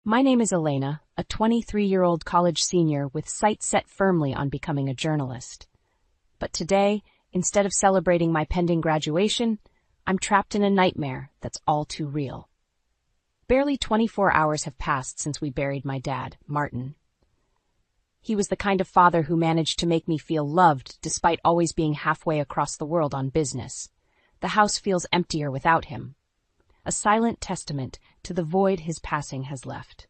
My name is Elena, a 23-year-old college senior with sights set firmly on becoming a journalist. But today, instead of celebrating my pending graduation, I'm trapped in a nightmare that's all too real. Barely 24 hours have passed since we buried my dad, Martin. He was the kind of father who managed to make me feel loved despite always being halfway across the world on business. The house feels emptier without him, a silent testament to the void his passing has left.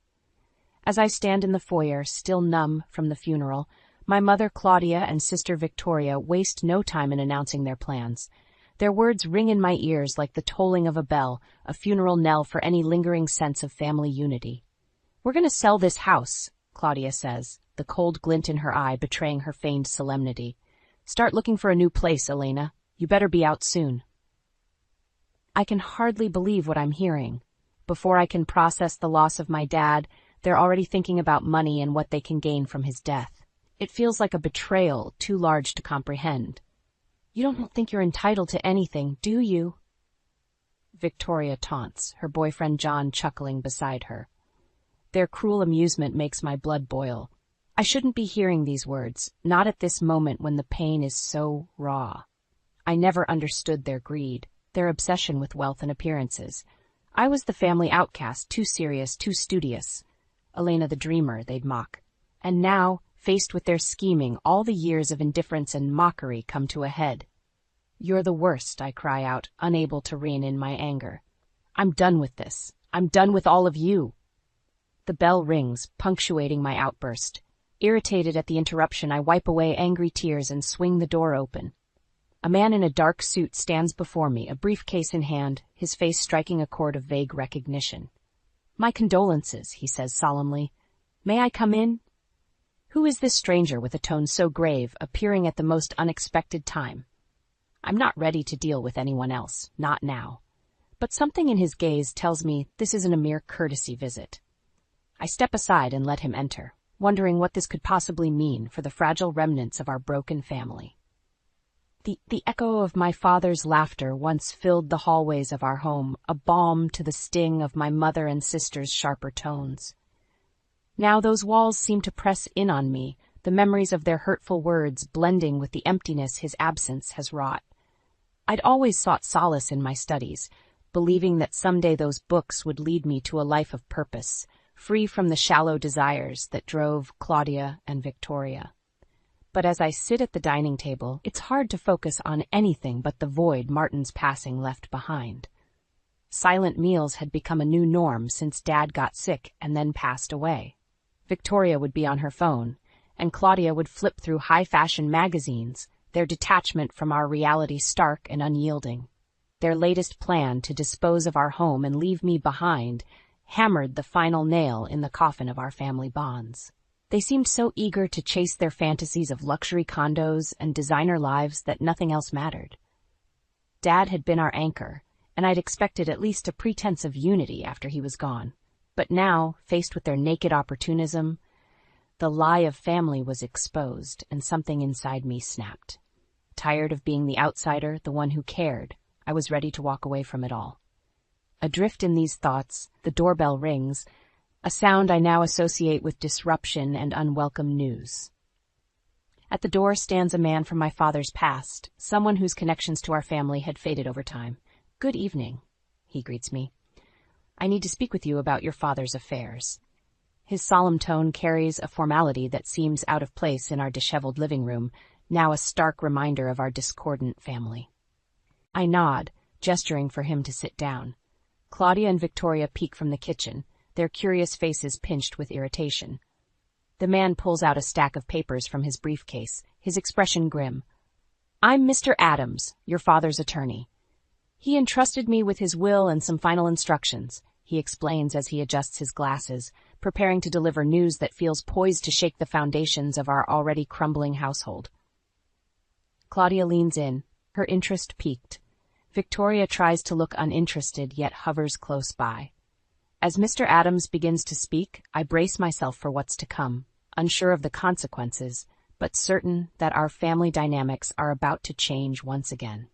As I stand in the foyer, still numb from the funeral, my mother Claudia and sister Victoria waste no time in announcing their plans. Their words ring in my ears like the tolling of a bell, a funeral knell for any lingering sense of family unity. "We're going to sell this house," Claudia says, the cold glint in her eye betraying her feigned solemnity. "Start looking for a new place, Elena. You better be out soon." I can hardly believe what I'm hearing. Before I can process the loss of my dad, they're already thinking about money and what they can gain from his death. It feels like a betrayal too large to comprehend. "You don't think you're entitled to anything, do you?" Victoria taunts, her boyfriend John chuckling beside her. Their cruel amusement makes my blood boil. I shouldn't be hearing these words, not at this moment when the pain is so raw. I never understood their greed, their obsession with wealth and appearances. I was the family outcast, too serious, too studious. Elena the dreamer, they'd mock. And now, faced with their scheming, all the years of indifference and mockery come to a head. "You're the worst," I cry out, unable to rein in my anger. "I'm done with this. I'm done with all of you." The bell rings, punctuating my outburst. Irritated at the interruption, I wipe away angry tears and swing the door open. A man in a dark suit stands before me, a briefcase in hand, his face striking a chord of vague recognition. "My condolences," he says solemnly. "May I come in?" Who is this stranger with a tone so grave, appearing at the most unexpected time? I'm not ready to deal with anyone else, not now. But something in his gaze tells me this isn't a mere courtesy visit. I step aside and let him enter, wondering what this could possibly mean for the fragile remnants of our broken family. The echo of my father's laughter once filled the hallways of our home, a balm to the sting of my mother and sister's sharper tones. Now those walls seem to press in on me, the memories of their hurtful words blending with the emptiness his absence has wrought. I'd always sought solace in my studies, believing that someday those books would lead me to a life of purpose, free from the shallow desires that drove Claudia and Victoria. But as I sit at the dining table, it's hard to focus on anything but the void Martin's passing left behind. Silent meals had become a new norm since Dad got sick and then passed away. Victoria would be on her phone, and Claudia would flip through high-fashion magazines, their detachment from our reality stark and unyielding. Their latest plan to dispose of our home and leave me behind hammered the final nail in the coffin of our family bonds. They seemed so eager to chase their fantasies of luxury condos and designer lives that nothing else mattered. Dad had been our anchor, and I'd expected at least a pretense of unity after he was gone. But now, faced with their naked opportunism, the lie of family was exposed, and something inside me snapped. Tired of being the outsider, the one who cared, I was ready to walk away from it all. Adrift in these thoughts, the doorbell rings, a sound I now associate with disruption and unwelcome news. At the door stands a man from my father's past, someone whose connections to our family had faded over time. "Good evening," he greets me. "I need to speak with you about your father's affairs." His solemn tone carries a formality that seems out of place in our disheveled living room, now a stark reminder of our discordant family. I nod, gesturing for him to sit down. Claudia and Victoria peek from the kitchen, their curious faces pinched with irritation. The man pulls out a stack of papers from his briefcase, his expression grim. "I'm Mr. Adams, your father's attorney. He entrusted me with his will and some final instructions," he explains as he adjusts his glasses, preparing to deliver news that feels poised to shake the foundations of our already crumbling household. Claudia leans in, her interest piqued. Victoria tries to look uninterested, yet hovers close by. As Mr. Adams begins to speak, I brace myself for what's to come, unsure of the consequences, but certain that our family dynamics are about to change once again.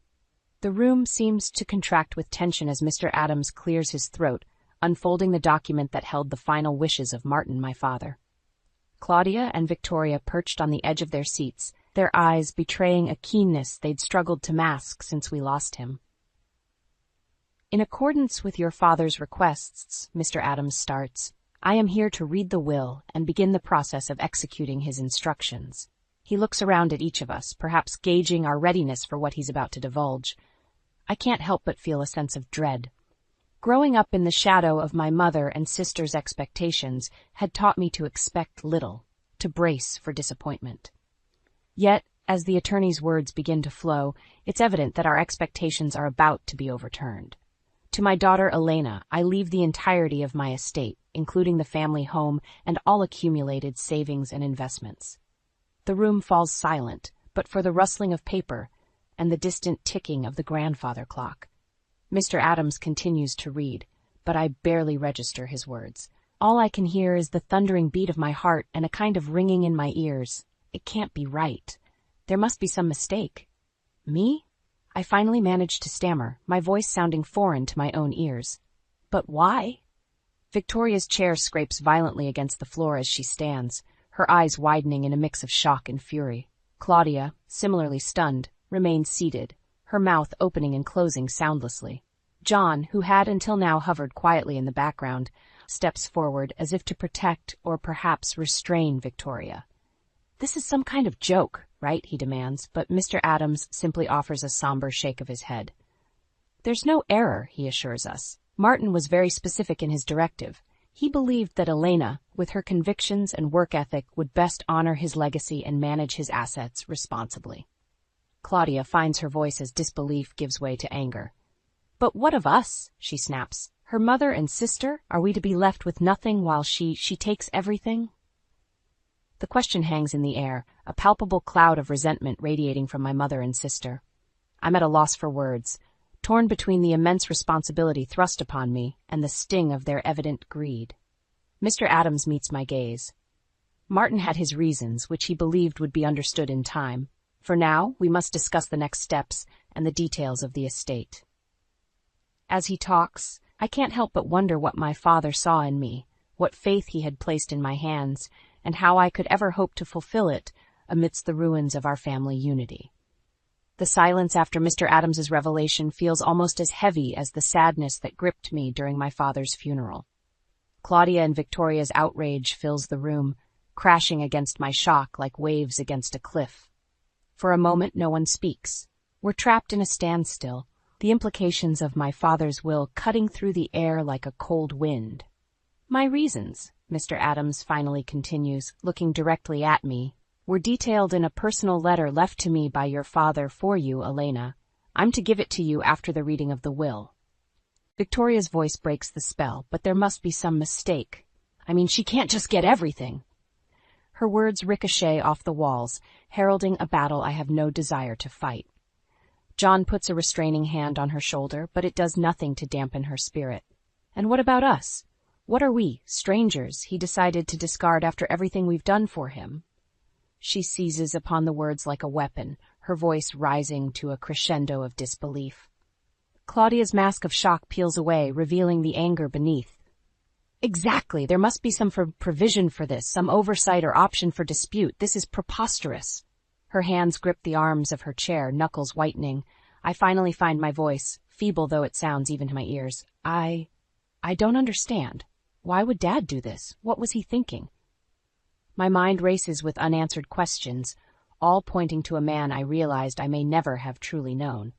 The room seems to contract with tension as Mr. Adams clears his throat, unfolding the document that held the final wishes of Martin, my father. Claudia and Victoria perched on the edge of their seats, their eyes betraying a keenness they'd struggled to mask since we lost him. In accordance with your father's requests, Mr. Adams starts, I am here to read the will and begin the process of executing his instructions. He looks around at each of us, perhaps gauging our readiness for what he's about to divulge. I can't help but feel a sense of dread. Growing up in the shadow of my mother and sister's expectations had taught me to expect little, to brace for disappointment. Yet, as the attorney's words begin to flow, it's evident that our expectations are about to be overturned. To my daughter Elena, I leave the entirety of my estate, including the family home and all accumulated savings and investments. The room falls silent, but for the rustling of paper and the distant ticking of the grandfather clock. Mr. Adams continues to read, but I barely register his words. All I can hear is the thundering beat of my heart and a kind of ringing in my ears. It can't be right. There must be some mistake. Me? I finally manage to stammer, my voice sounding foreign to my own ears. But why? Victoria's chair scrapes violently against the floor as she stands, her eyes widening in a mix of shock and fury. Claudia, similarly stunned, remains seated, her mouth opening and closing soundlessly. John, who had until now hovered quietly in the background, steps forward as if to protect or perhaps restrain Victoria. This is some kind of joke, right? He demands, but Mr. Adams simply offers a somber shake of his head. There's no error, he assures us. Martin was very specific in his directive. He believed that Elena, with her convictions and work ethic, would best honor his legacy and manage his assets responsibly. Claudia finds her voice as disbelief gives way to anger. But what of us? She snaps. Her mother and sister? Are we to be left with nothing while she takes everything? The question hangs in the air, a palpable cloud of resentment radiating from my mother and sister. I'm at a loss for words, torn between the immense responsibility thrust upon me and the sting of their evident greed. Mr. Adams meets my gaze. Martin had his reasons, which he believed would be understood in time. For now, we must discuss the next steps and the details of the estate. As he talks, I can't help but wonder what my father saw in me, what faith he had placed in my hands, and how I could ever hope to fulfill it amidst the ruins of our family unity. The silence after Mr. Adams's revelation feels almost as heavy as the sadness that gripped me during my father's funeral. Claudia and Victoria's outrage fills the room, crashing against my shock like waves against a cliff. For a moment, no one speaks. We're trapped in a standstill, the implications of my father's will cutting through the air like a cold wind. My reasons, Mr. Adams finally continues, looking directly at me, were detailed in a personal letter left to me by your father for you, Elena. I'm to give it to you after the reading of the will. Victoria's voice breaks the spell, but there must be some mistake. I mean, she can't just get everything. Her words ricochet off the walls, heralding a battle I have no desire to fight. John puts a restraining hand on her shoulder, but it does nothing to dampen her spirit. And what about us? What are we, strangers, he decided to discard after everything we've done for him? She seizes upon the words like a weapon, her voice rising to a crescendo of disbelief. Claudia's mask of shock peels away, revealing the anger beneath. Exactly, there must be some provision for this, some oversight or option for dispute. This is preposterous. Her hands grip the arms of her chair, knuckles whitening. I finally find my voice, feeble though it sounds even to my ears. I don't understand. Why would Dad do this? What was he thinking? My mind races with unanswered questions, all pointing to a man I realized I may never have truly known.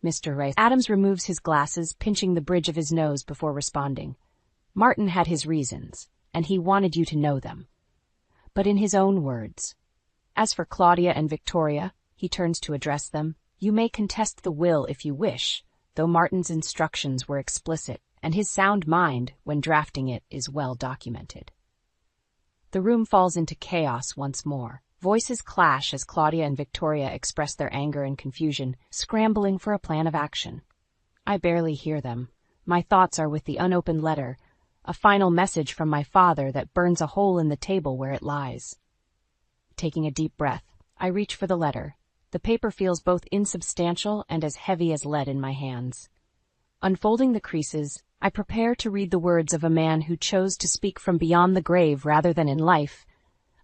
Mr. Ray. Adams removes his glasses, pinching the bridge of his nose before responding. Martin had his reasons, and he wanted you to know them. But in his own words. As for Claudia and Victoria, he turns to address them, you may contest the will if you wish, though Martin's instructions were explicit, and his sound mind, when drafting it, is well documented. The room falls into chaos once more. Voices clash as Claudia and Victoria express their anger and confusion, scrambling for a plan of action. I barely hear them. My thoughts are with the unopened letter, a final message from my father that burns a hole in the table where it lies. Taking a deep breath, I reach for the letter. The paper feels both insubstantial and as heavy as lead in my hands. Unfolding the creases, I prepare to read the words of a man who chose to speak from beyond the grave rather than in life,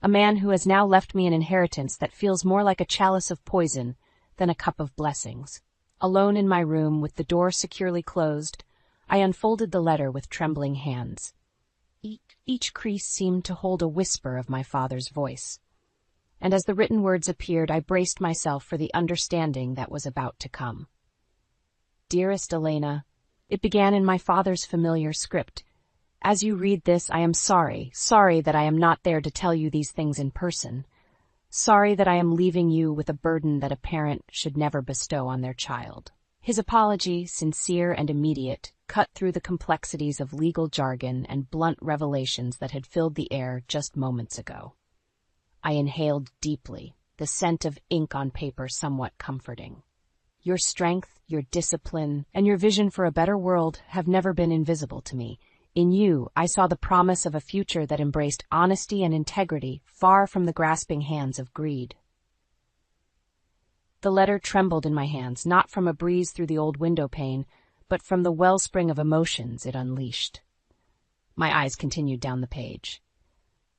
a man who has now left me an inheritance that feels more like a chalice of poison than a cup of blessings. Alone in my room, with the door securely closed, I unfolded the letter with trembling hands. Each crease seemed to hold a whisper of my father's voice, and as the written words appeared, I braced myself for the understanding that was about to come. Dearest Elena, it began in my father's familiar script. As you read this, I am sorry that I am not there to tell you these things in person. Sorry that I am leaving you with a burden that a parent should never bestow on their child. His apology, sincere and immediate, cut through the complexities of legal jargon and blunt revelations that had filled the air just moments ago. I inhaled deeply, the scent of ink on paper somewhat comforting. Your strength, your discipline, and your vision for a better world have never been invisible to me. In you, I saw the promise of a future that embraced honesty and integrity, far from the grasping hands of greed. The letter trembled in my hands, not from a breeze through the old window pane, but from the wellspring of emotions it unleashed. My eyes continued down the page.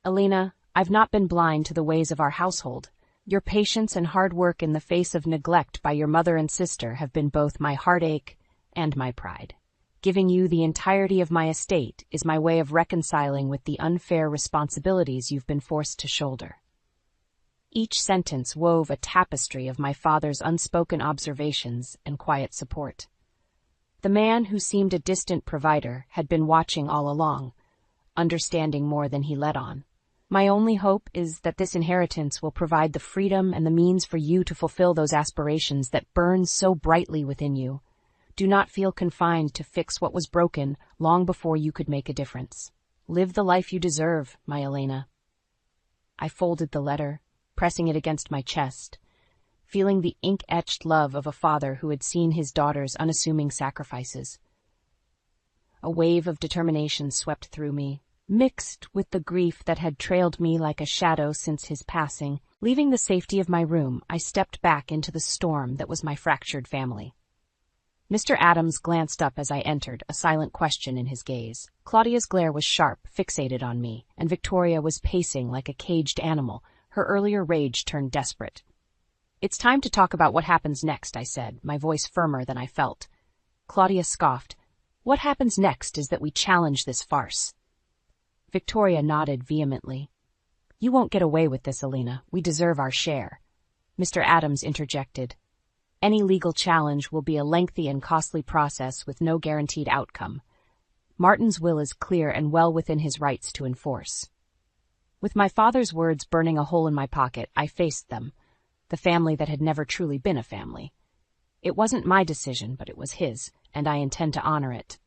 Elena, I've not been blind to the ways of our household. Your patience and hard work in the face of neglect by your mother and sister have been both my heartache and my pride. Giving you the entirety of my estate is my way of reconciling with the unfair responsibilities you've been forced to shoulder. Each sentence wove a tapestry of my father's unspoken observations and quiet support. The man who seemed a distant provider had been watching all along, understanding more than he let on. My only hope is that this inheritance will provide the freedom and the means for you to fulfill those aspirations that burn so brightly within you. Do not feel confined to fix what was broken long before you could make a difference. Live the life you deserve, my Elena. I folded the letter, pressing it against my chest, feeling the ink-etched love of a father who had seen his daughter's unassuming sacrifices. A wave of determination swept through me, mixed with the grief that had trailed me like a shadow since his passing. Leaving the safety of my room, I stepped back into the storm that was my fractured family. Mr. Adams glanced up as I entered, a silent question in his gaze. Claudia's glare was sharp, fixated on me, and Victoria was pacing like a caged animal, her earlier rage turned desperate. It's time to talk about what happens next, I said, my voice firmer than I felt. Claudia scoffed. What happens next is that we challenge this farce. Victoria nodded vehemently. You won't get away with this, Elena. We deserve our share. Mr. Adams interjected. Any legal challenge will be a lengthy and costly process with no guaranteed outcome. Martin's will is clear and well within his rights to enforce. With my father's words burning a hole in my pocket, I faced them, the family that had never truly been a family. It wasn't my decision, but it was his, and I intend to honor it.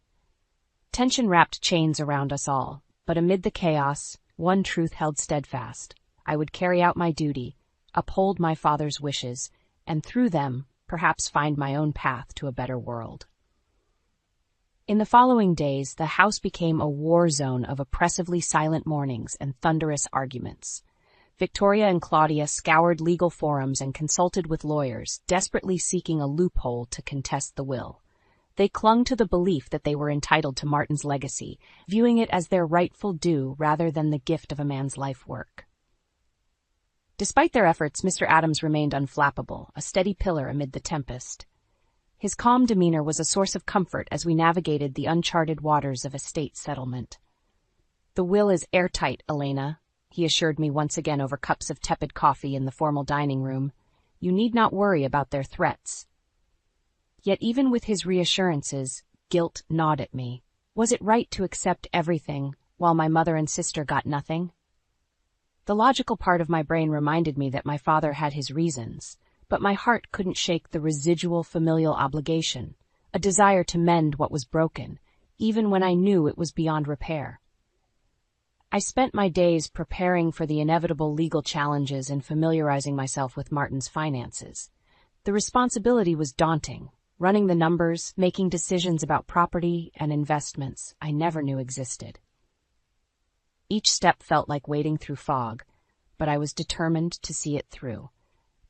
Tension wrapped chains around us all, but amid the chaos, one truth held steadfast. I would carry out my duty, uphold my father's wishes, and through them, perhaps find my own path to a better world. In the following days, the house became a war zone of oppressively silent mornings and thunderous arguments. Victoria and Claudia scoured legal forums and consulted with lawyers, desperately seeking a loophole to contest the will. They clung to the belief that they were entitled to Martin's legacy, viewing it as their rightful due rather than the gift of a man's life work. Despite their efforts, Mr. Adams remained unflappable, a steady pillar amid the tempest. His calm demeanor was a source of comfort as we navigated the uncharted waters of estate settlement. The will is airtight, Elena, he assured me once again over cups of tepid coffee in the formal dining room. You need not worry about their threats. Yet even with his reassurances, guilt gnawed at me. Was it right to accept everything while my mother and sister got nothing? The logical part of my brain reminded me that my father had his reasons, but my heart couldn't shake the residual familial obligation, a desire to mend what was broken, even when I knew it was beyond repair. I spent my days preparing for the inevitable legal challenges and familiarizing myself with Martin's finances. The responsibility was daunting, running the numbers, making decisions about property and investments I never knew existed. Each step felt like wading through fog, but I was determined to see it through,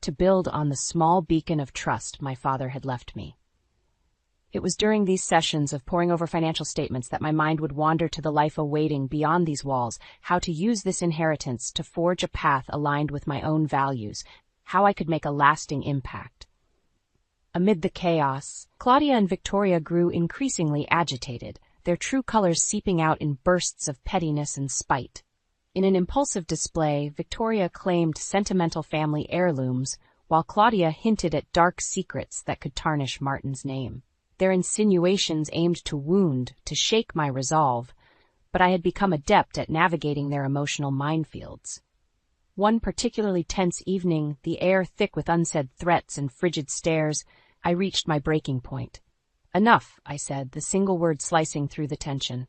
to build on the small beacon of trust my father had left me. It was during these sessions of poring over financial statements that my mind would wander to the life awaiting beyond these walls, how to use this inheritance to forge a path aligned with my own values, how I could make a lasting impact. Amid the chaos, Claudia and Victoria grew increasingly agitated, their true colors seeping out in bursts of pettiness and spite. In an impulsive display, Victoria claimed sentimental family heirlooms, while Claudia hinted at dark secrets that could tarnish Martin's name. Their insinuations aimed to wound, to shake my resolve, but I had become adept at navigating their emotional minefields. One particularly tense evening, the air thick with unsaid threats and frigid stares, I reached my breaking point. "Enough," I said, the single word slicing through the tension.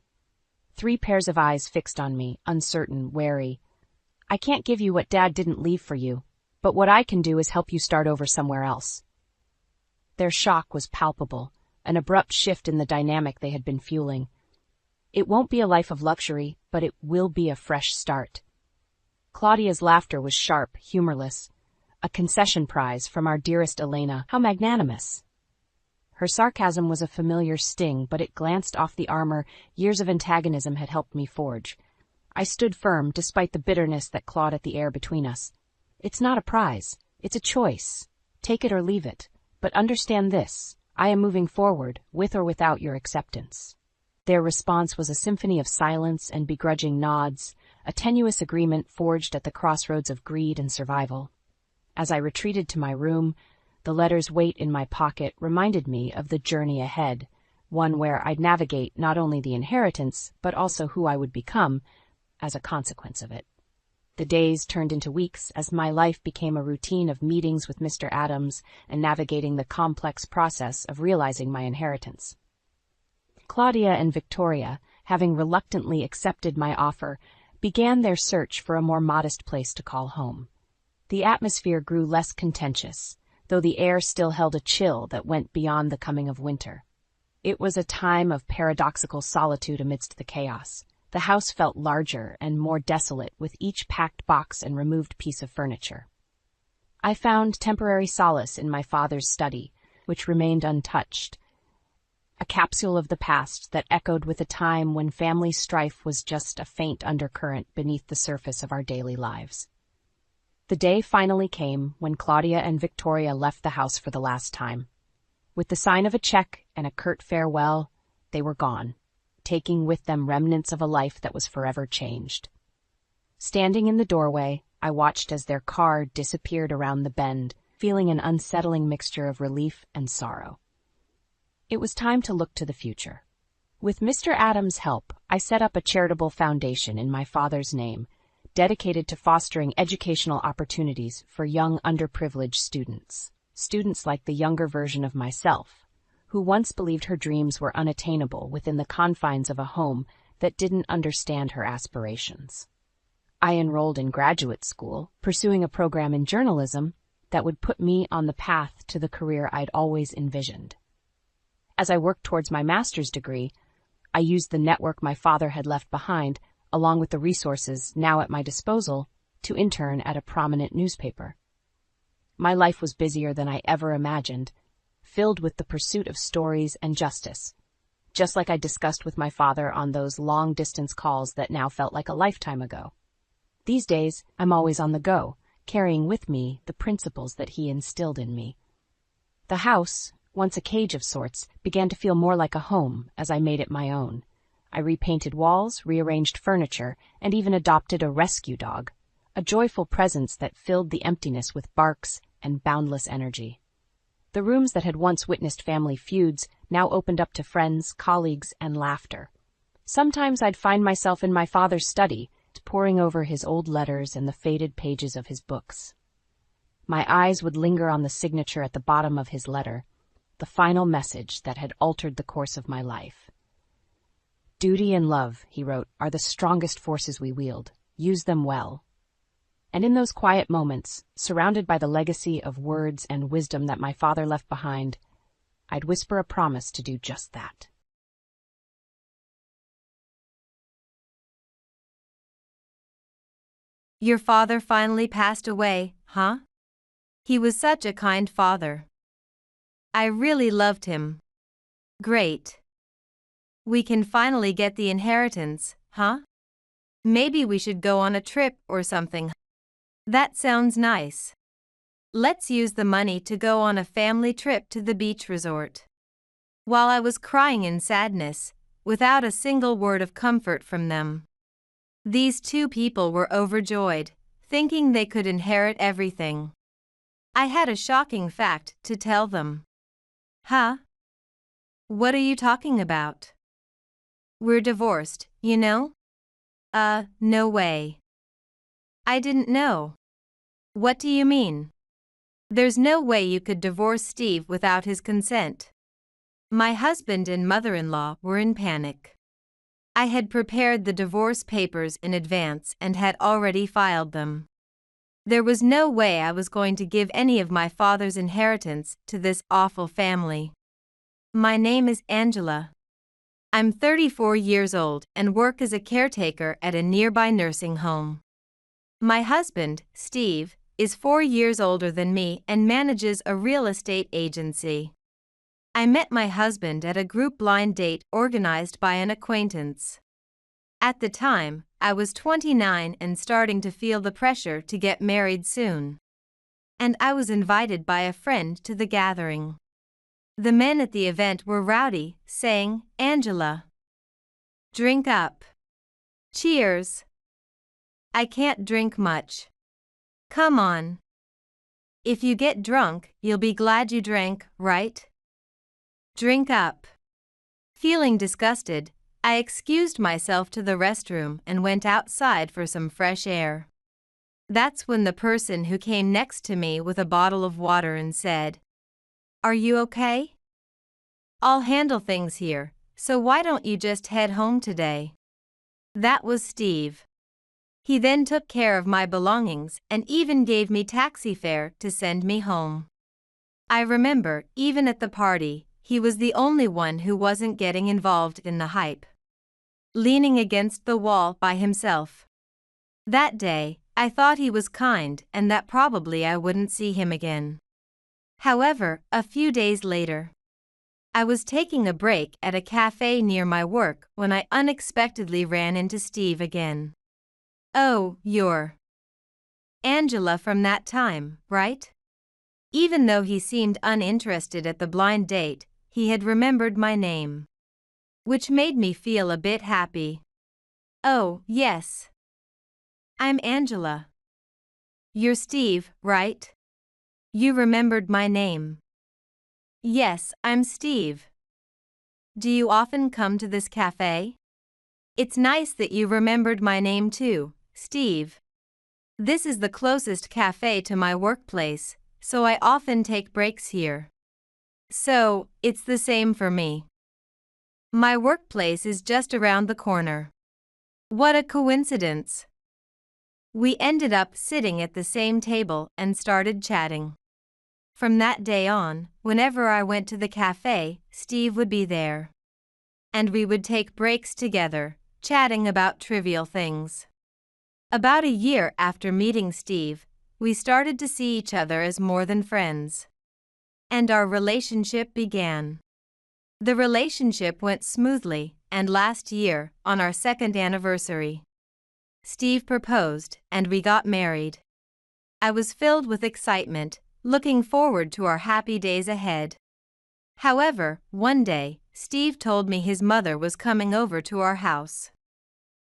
3 pairs of eyes fixed on me, uncertain, wary. "I can't give you what Dad didn't leave for you, but what I can do is help you start over somewhere else." Their shock was palpable, an abrupt shift in the dynamic they had been fueling. "It won't be a life of luxury, but it will be a fresh start." Claudia's laughter was sharp, humorless. "A concession prize from our dearest Elena. How magnanimous." Her sarcasm was a familiar sting, but it glanced off the armor years of antagonism had helped me forge. I stood firm, despite the bitterness that clawed at the air between us. "It's not a prize. It's a choice. Take it or leave it. But understand this. I am moving forward, with or without your acceptance." Their response was a symphony of silence and begrudging nods, a tenuous agreement forged at the crossroads of greed and survival. As I retreated to my room, the letter's weight in my pocket reminded me of the journey ahead, one where I'd navigate not only the inheritance, but also who I would become as a consequence of it. The days turned into weeks as my life became a routine of meetings with Mr. Adams and navigating the complex process of realizing my inheritance. Claudia and Victoria, having reluctantly accepted my offer, began their search for a more modest place to call home. The atmosphere grew less contentious, though the air still held a chill that went beyond the coming of winter. It was a time of paradoxical solitude amidst the chaos. The house felt larger and more desolate with each packed box and removed piece of furniture. I found temporary solace in my father's study, which remained untouched, a capsule of the past that echoed with a time when family strife was just a faint undercurrent beneath the surface of our daily lives. The day finally came when Claudia and Victoria left the house for the last time. With the sign of a check and a curt farewell, they were gone, taking with them remnants of a life that was forever changed. Standing in the doorway, I watched as their car disappeared around the bend, feeling an unsettling mixture of relief and sorrow. It was time to look to the future. With Mr. Adams' help, I set up a charitable foundation in my father's name, dedicated to fostering educational opportunities for young underprivileged students like the younger version of myself, who once believed her dreams were unattainable within the confines of a home that didn't understand her aspirations. I enrolled in graduate school, pursuing a program in journalism that would put me on the path to the career I'd always envisioned. As I worked towards my master's degree, I used the network my father had left behind, along with the resources now at my disposal, to intern at a prominent newspaper. My life was busier than I ever imagined, filled with the pursuit of stories and justice, just like I discussed with my father on those long-distance calls that now felt like a lifetime ago. These days, I'm always on the go, carrying with me the principles that he instilled in me. The house, once a cage of sorts, began to feel more like a home as I made it my own. I repainted walls, rearranged furniture, and even adopted a rescue dog, a joyful presence that filled the emptiness with barks and boundless energy. The rooms that had once witnessed family feuds now opened up to friends, colleagues, and laughter. Sometimes I'd find myself in my father's study, poring over his old letters and the faded pages of his books. My eyes would linger on the signature at the bottom of his letter, the final message that had altered the course of my life. "Duty and love," he wrote, "are the strongest forces we wield. Use them well." And in those quiet moments, surrounded by the legacy of words and wisdom that my father left behind, I'd whisper a promise to do just that. Your father finally passed away, huh? He was such a kind father. I really loved him. Great. We can finally get the inheritance, huh? Maybe we should go on a trip or something. That sounds nice. Let's use the money to go on a family trip to the beach resort. While I was crying in sadness, without a single word of comfort from them, these two people were overjoyed, thinking they could inherit everything. I had a shocking fact to tell them. Huh? What are you talking about? We're divorced, you know? No way. I didn't know. What do you mean? There's no way you could divorce Steve without his consent. My husband and mother-in-law were in panic. I had prepared the divorce papers in advance and had already filed them. There was no way I was going to give any of my father's inheritance to this awful family. My name is Angela. I'm 34 years old and work as a caretaker at a nearby nursing home. My husband, Steve, is 4 years older than me and manages a real estate agency. I met my husband at a group blind date organized by an acquaintance. At the time, I was 29 and starting to feel the pressure to get married soon. And I was invited by a friend to the gathering. The men at the event were rowdy, saying, "Angela, drink up. Cheers." I can't drink much. Come on. If you get drunk, you'll be glad you drank, right? Drink up. Feeling disgusted, I excused myself to the restroom and went outside for some fresh air. That's when the person who came next to me with a bottle of water and said, "Are you okay? I'll handle things here, so why don't you just head home today?" That was Steve. He then took care of my belongings and even gave me taxi fare to send me home. I remember, even at the party, he was the only one who wasn't getting involved in the hype, leaning against the wall by himself. That day, I thought he was kind and that probably I wouldn't see him again. However, a few days later, I was taking a break at a cafe near my work when I unexpectedly ran into Steve again. "Oh, you're Angela from that time, right?" Even though he seemed uninterested at the blind date, he had remembered my name, which made me feel a bit happy. "Oh, yes. I'm Angela. You're Steve, right? You remembered my name." "Yes, I'm Steve. Do you often come to this cafe?" "It's nice that you remembered my name too, Steve. This is the closest cafe to my workplace, so I often take breaks here. So, it's the same for me. My workplace is just around the corner." What a coincidence. We ended up sitting at the same table and started chatting. From that day on, whenever I went to the cafe, Steve would be there. And we would take breaks together, chatting about trivial things. About a year after meeting Steve, we started to see each other as more than friends. And our relationship began. The relationship went smoothly, and last year, on our second anniversary, Steve proposed and we got married. I was filled with excitement, looking forward to our happy days ahead. However, one day, Steve told me his mother was coming over to our house.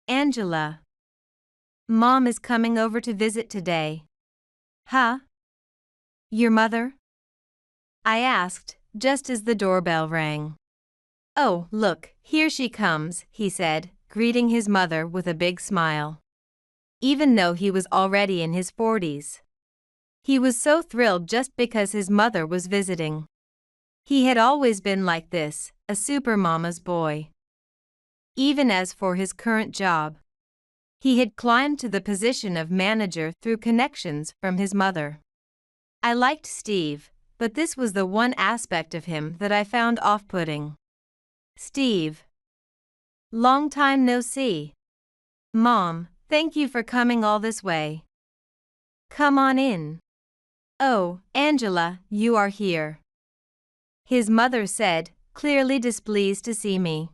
"Angela, Mom is coming over to visit today." "Huh? Your mother?" I asked, just as the doorbell rang. "Oh, look, here she comes," he said, greeting his mother with a big smile. Even though he was already in his 40s. He was so thrilled just because his mother was visiting. He had always been like this, a super mama's boy. Even as for his current job, he had climbed to the position of manager through connections from his mother. I liked Steve, but this was the one aspect of him that I found off-putting. "Steve. Long time no see. Mom, thank you for coming all this way. Come on in. Oh, Angela, you are here," his mother said, clearly displeased to see me.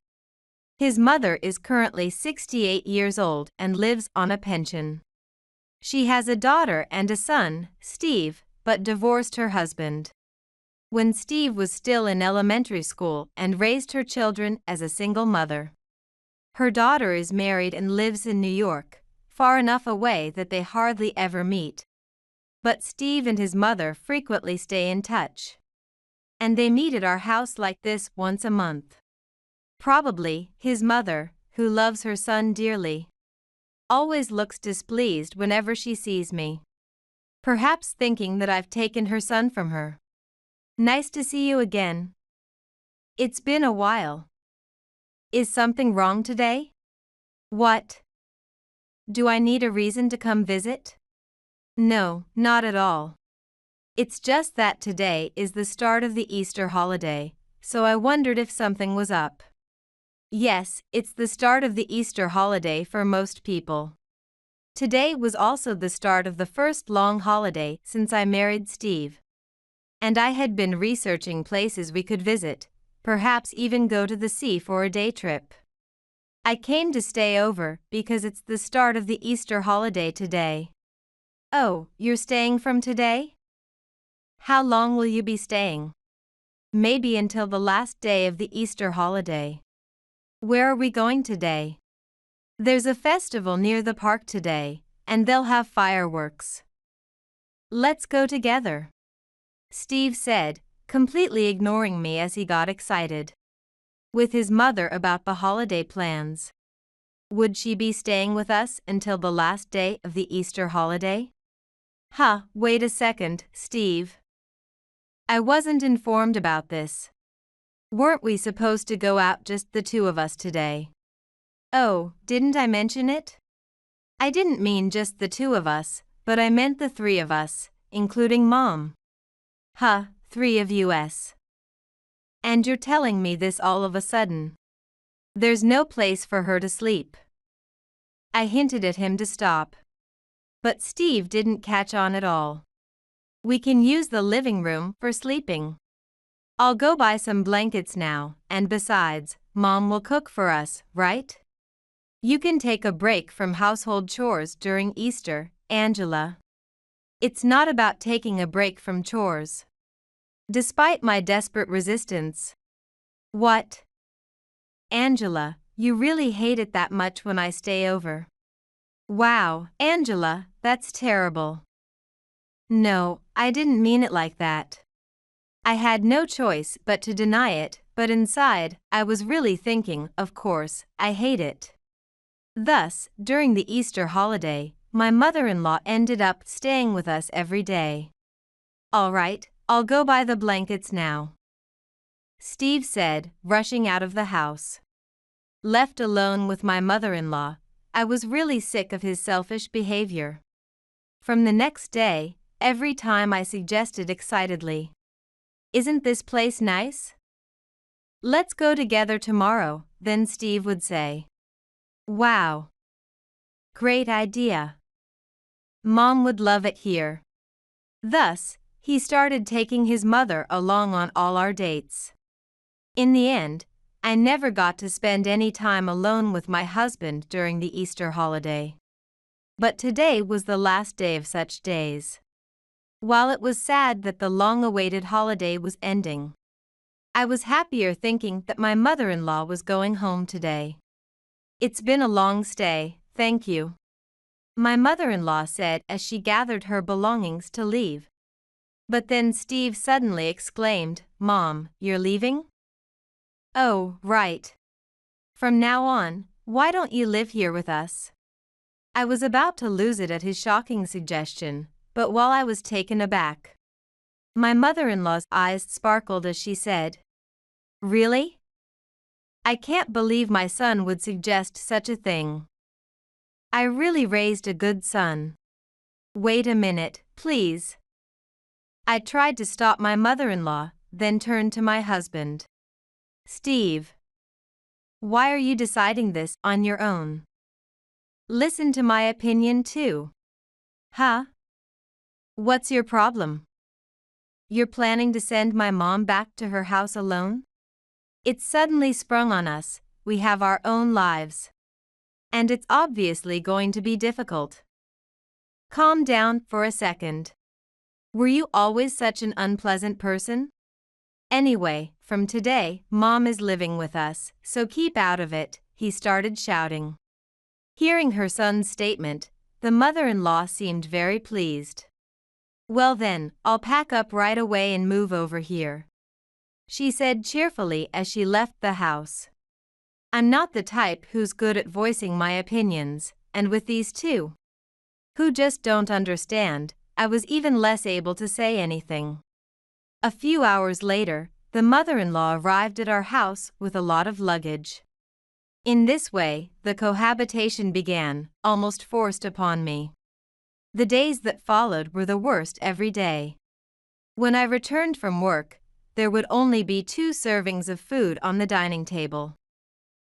His mother is currently 68 years old and lives on a pension. She has a daughter and a son, Steve, but divorced her husband when Steve was still in elementary school and raised her children as a single mother. Her daughter is married and lives in New York, far enough away that they hardly ever meet. But Steve and his mother frequently stay in touch. And they meet at our house like this once a month. Probably, his mother, who loves her son dearly, always looks displeased whenever she sees me. Perhaps thinking that I've taken her son from her. Nice to see you again. It's been a while. Is something wrong today? What? Do I need a reason to come visit? No, not at all. It's just that today is the start of the Easter holiday, so I wondered if something was up. Yes, it's the start of the Easter holiday for most people. Today was also the start of the first long holiday since I married Steve. And I had been researching places we could visit, perhaps even go to the sea for a day trip. I came to stay over because it's the start of the Easter holiday today. Oh, you're staying from today? How long will you be staying? Maybe until the last day of the Easter holiday. Where are we going today? There's a festival near the park today, and they'll have fireworks. Let's go together, Steve said, completely ignoring me as he got excited with his mother about the holiday plans. Would she be staying with us until the last day of the Easter holiday? Wait a second, Steve. I wasn't informed about this. Weren't we supposed to go out just the two of us today? Oh, didn't I mention it? I didn't mean just the two of us, but I meant the three of us, including Mom. 3 of us. And you're telling me this all of a sudden. There's no place for her to sleep. I hinted at him to stop. But Steve didn't catch on at all. We can use the living room for sleeping. I'll go buy some blankets now, and besides, Mom will cook for us, right? You can take a break from household chores during Easter, Angela. It's not about taking a break from chores. Despite my desperate resistance. What? Angela, you really hate it that much when I stay over. Wow, Angela, that's terrible. No, I didn't mean it like that. I had no choice but to deny it, but inside, I was really thinking, of course, I hate it. Thus, during the Easter holiday, my mother-in-law ended up staying with us every day. All right, I'll go buy the blankets now, Steve said, rushing out of the house. Left alone with my mother-in-law, I was really sick of his selfish behavior. From the next day, every time I suggested excitedly, "Isn't this place nice? Let's go together tomorrow," then Steve would say, "Wow. Great idea. Mom would love it here." Thus, he started taking his mother along on all our dates. In the end, I never got to spend any time alone with my husband during the Easter holiday. But today was the last day of such days. While it was sad that the long-awaited holiday was ending, I was happier thinking that my mother-in-law was going home today. "It's been a long stay, thank you," my mother-in-law said as she gathered her belongings to leave. But then Steve suddenly exclaimed, "Mom, you're leaving? Oh, right. From now on, why don't you live here with us?" I was about to lose it at his shocking suggestion, but while I was taken aback, my mother-in-law's eyes sparkled as she said, "Really? I can't believe my son would suggest such a thing. I really raised a good son. Wait a minute, please." I tried to stop my mother-in-law, then turned to my husband. "Steve, why are you deciding this on your own? Listen to my opinion too." What's your problem? You're planning to send my mom back to her house alone? It's suddenly sprung on us, we have our own lives. And it's obviously going to be difficult. Calm down for a second. Were you always such an unpleasant person? Anyway, from today, Mom is living with us, so keep out of it, he started shouting. Hearing her son's statement, the mother-in-law seemed very pleased. Well then, I'll pack up right away and move over here, she said cheerfully as she left the house. I'm not the type who's good at voicing my opinions, and with these two, who just don't understand, I was even less able to say anything. A few hours later, the mother-in-law arrived at our house with a lot of luggage. In this way, the cohabitation began, almost forced upon me. The days that followed were the worst every day. When I returned from work, there would only be 2 servings of food on the dining table.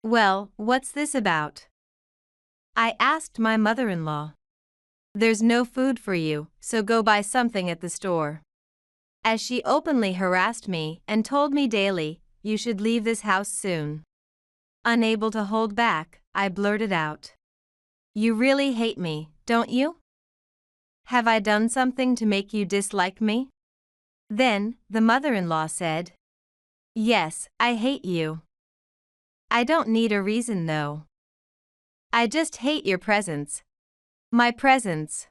Well, what's this about? I asked my mother-in-law. There's no food for you, so go buy something at the store. As she openly harassed me and told me daily, you should leave this house soon. Unable to hold back, I blurted out. You really hate me, don't you? Have I done something to make you dislike me? Then, the mother-in-law said, yes, I hate you. I don't need a reason though. I just hate your presence. My presence.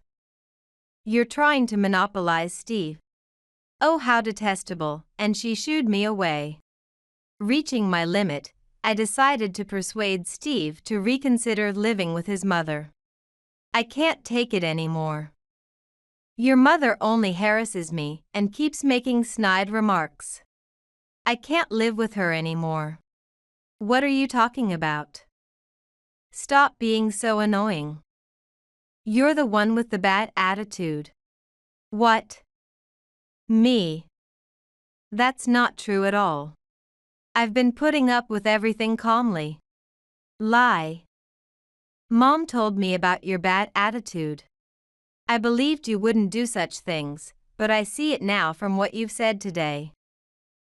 You're trying to monopolize Steve. Oh, how detestable, and she shooed me away. Reaching my limit, I decided to persuade Steve to reconsider living with his mother. I can't take it anymore. Your mother only harasses me and keeps making snide remarks. I can't live with her anymore. What are you talking about? Stop being so annoying. You're the one with the bad attitude. What? Me? That's not true at all. I've been putting up with everything calmly. Lie. Mom told me about your bad attitude. I believed you wouldn't do such things, but I see it now from what you've said today.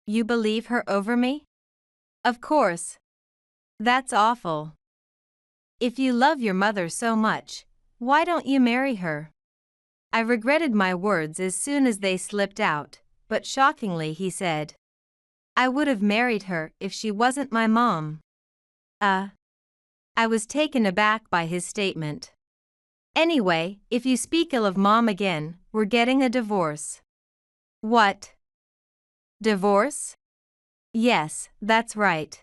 You believe her over me? Of course. That's awful. If you love your mother so much, why don't you marry her? I regretted my words as soon as they slipped out, but shockingly he said, I would have married her if she wasn't my mom. I was taken aback by his statement. Anyway, if you speak ill of Mom again, we're getting a divorce. What? Divorce? Yes, that's right.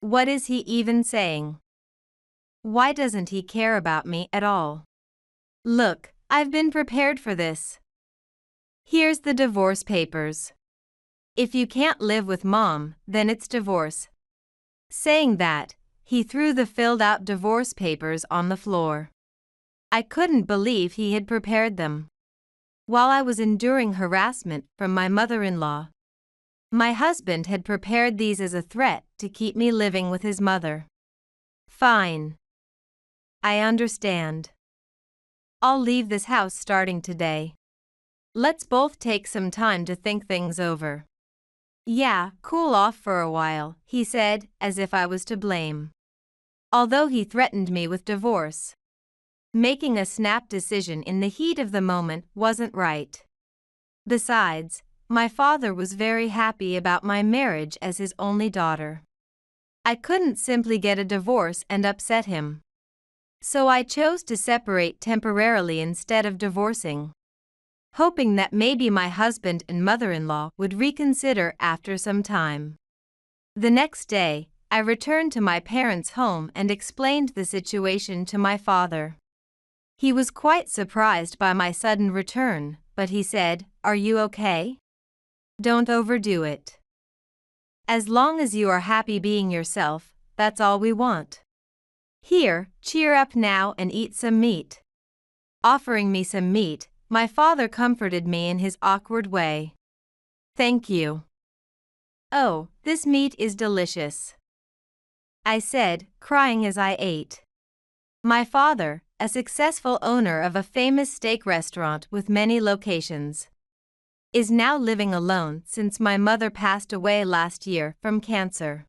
What is he even saying? Why doesn't he care about me at all? Look, I've been prepared for this. Here's the divorce papers. If you can't live with Mom, then it's divorce. Saying that, he threw the filled-out divorce papers on the floor. I couldn't believe he had prepared them. While I was enduring harassment from my mother-in-law, my husband had prepared these as a threat to keep me living with his mother. Fine. I understand. I'll leave this house starting today. Let's both take some time to think things over. Yeah, cool off for a while, he said, as if I was to blame. Although he threatened me with divorce, making a snap decision in the heat of the moment wasn't right. Besides, my father was very happy about my marriage as his only daughter. I couldn't simply get a divorce and upset him. So I chose to separate temporarily instead of divorcing, hoping that maybe my husband and mother-in-law would reconsider after some time. The next day, I returned to my parents' home and explained the situation to my father. He was quite surprised by my sudden return, but he said, "Are you okay? Don't overdo it. As long as you are happy being yourself, that's all we want. Here, cheer up now and eat some meat." Offering me some meat, my father comforted me in his awkward way. "Thank you. Oh, this meat is delicious," I said, crying as I ate. My father, a successful owner of a famous steak restaurant with many locations, is now living alone since my mother passed away last year from cancer.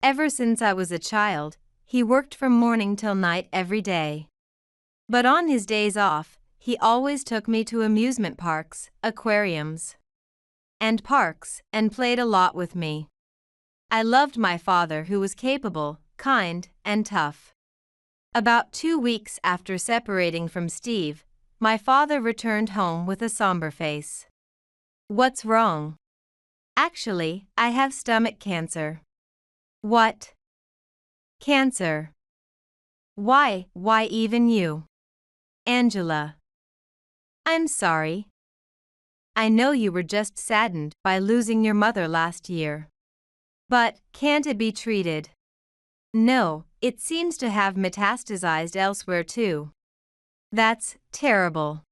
Ever since I was a child, he worked from morning till night every day. But on his days off, he always took me to amusement parks, aquariums, and parks, and played a lot with me. I loved my father, who was capable, kind, and tough. About 2 weeks after separating from Steve, my father returned home with a somber face. "What's wrong?" "Actually, I have stomach cancer." "What? Cancer? Why even you?" "Angela." "I'm sorry. I know you were just saddened by losing your mother last year. But can't it be treated?" "No, it seems to have metastasized elsewhere too." "That's terrible.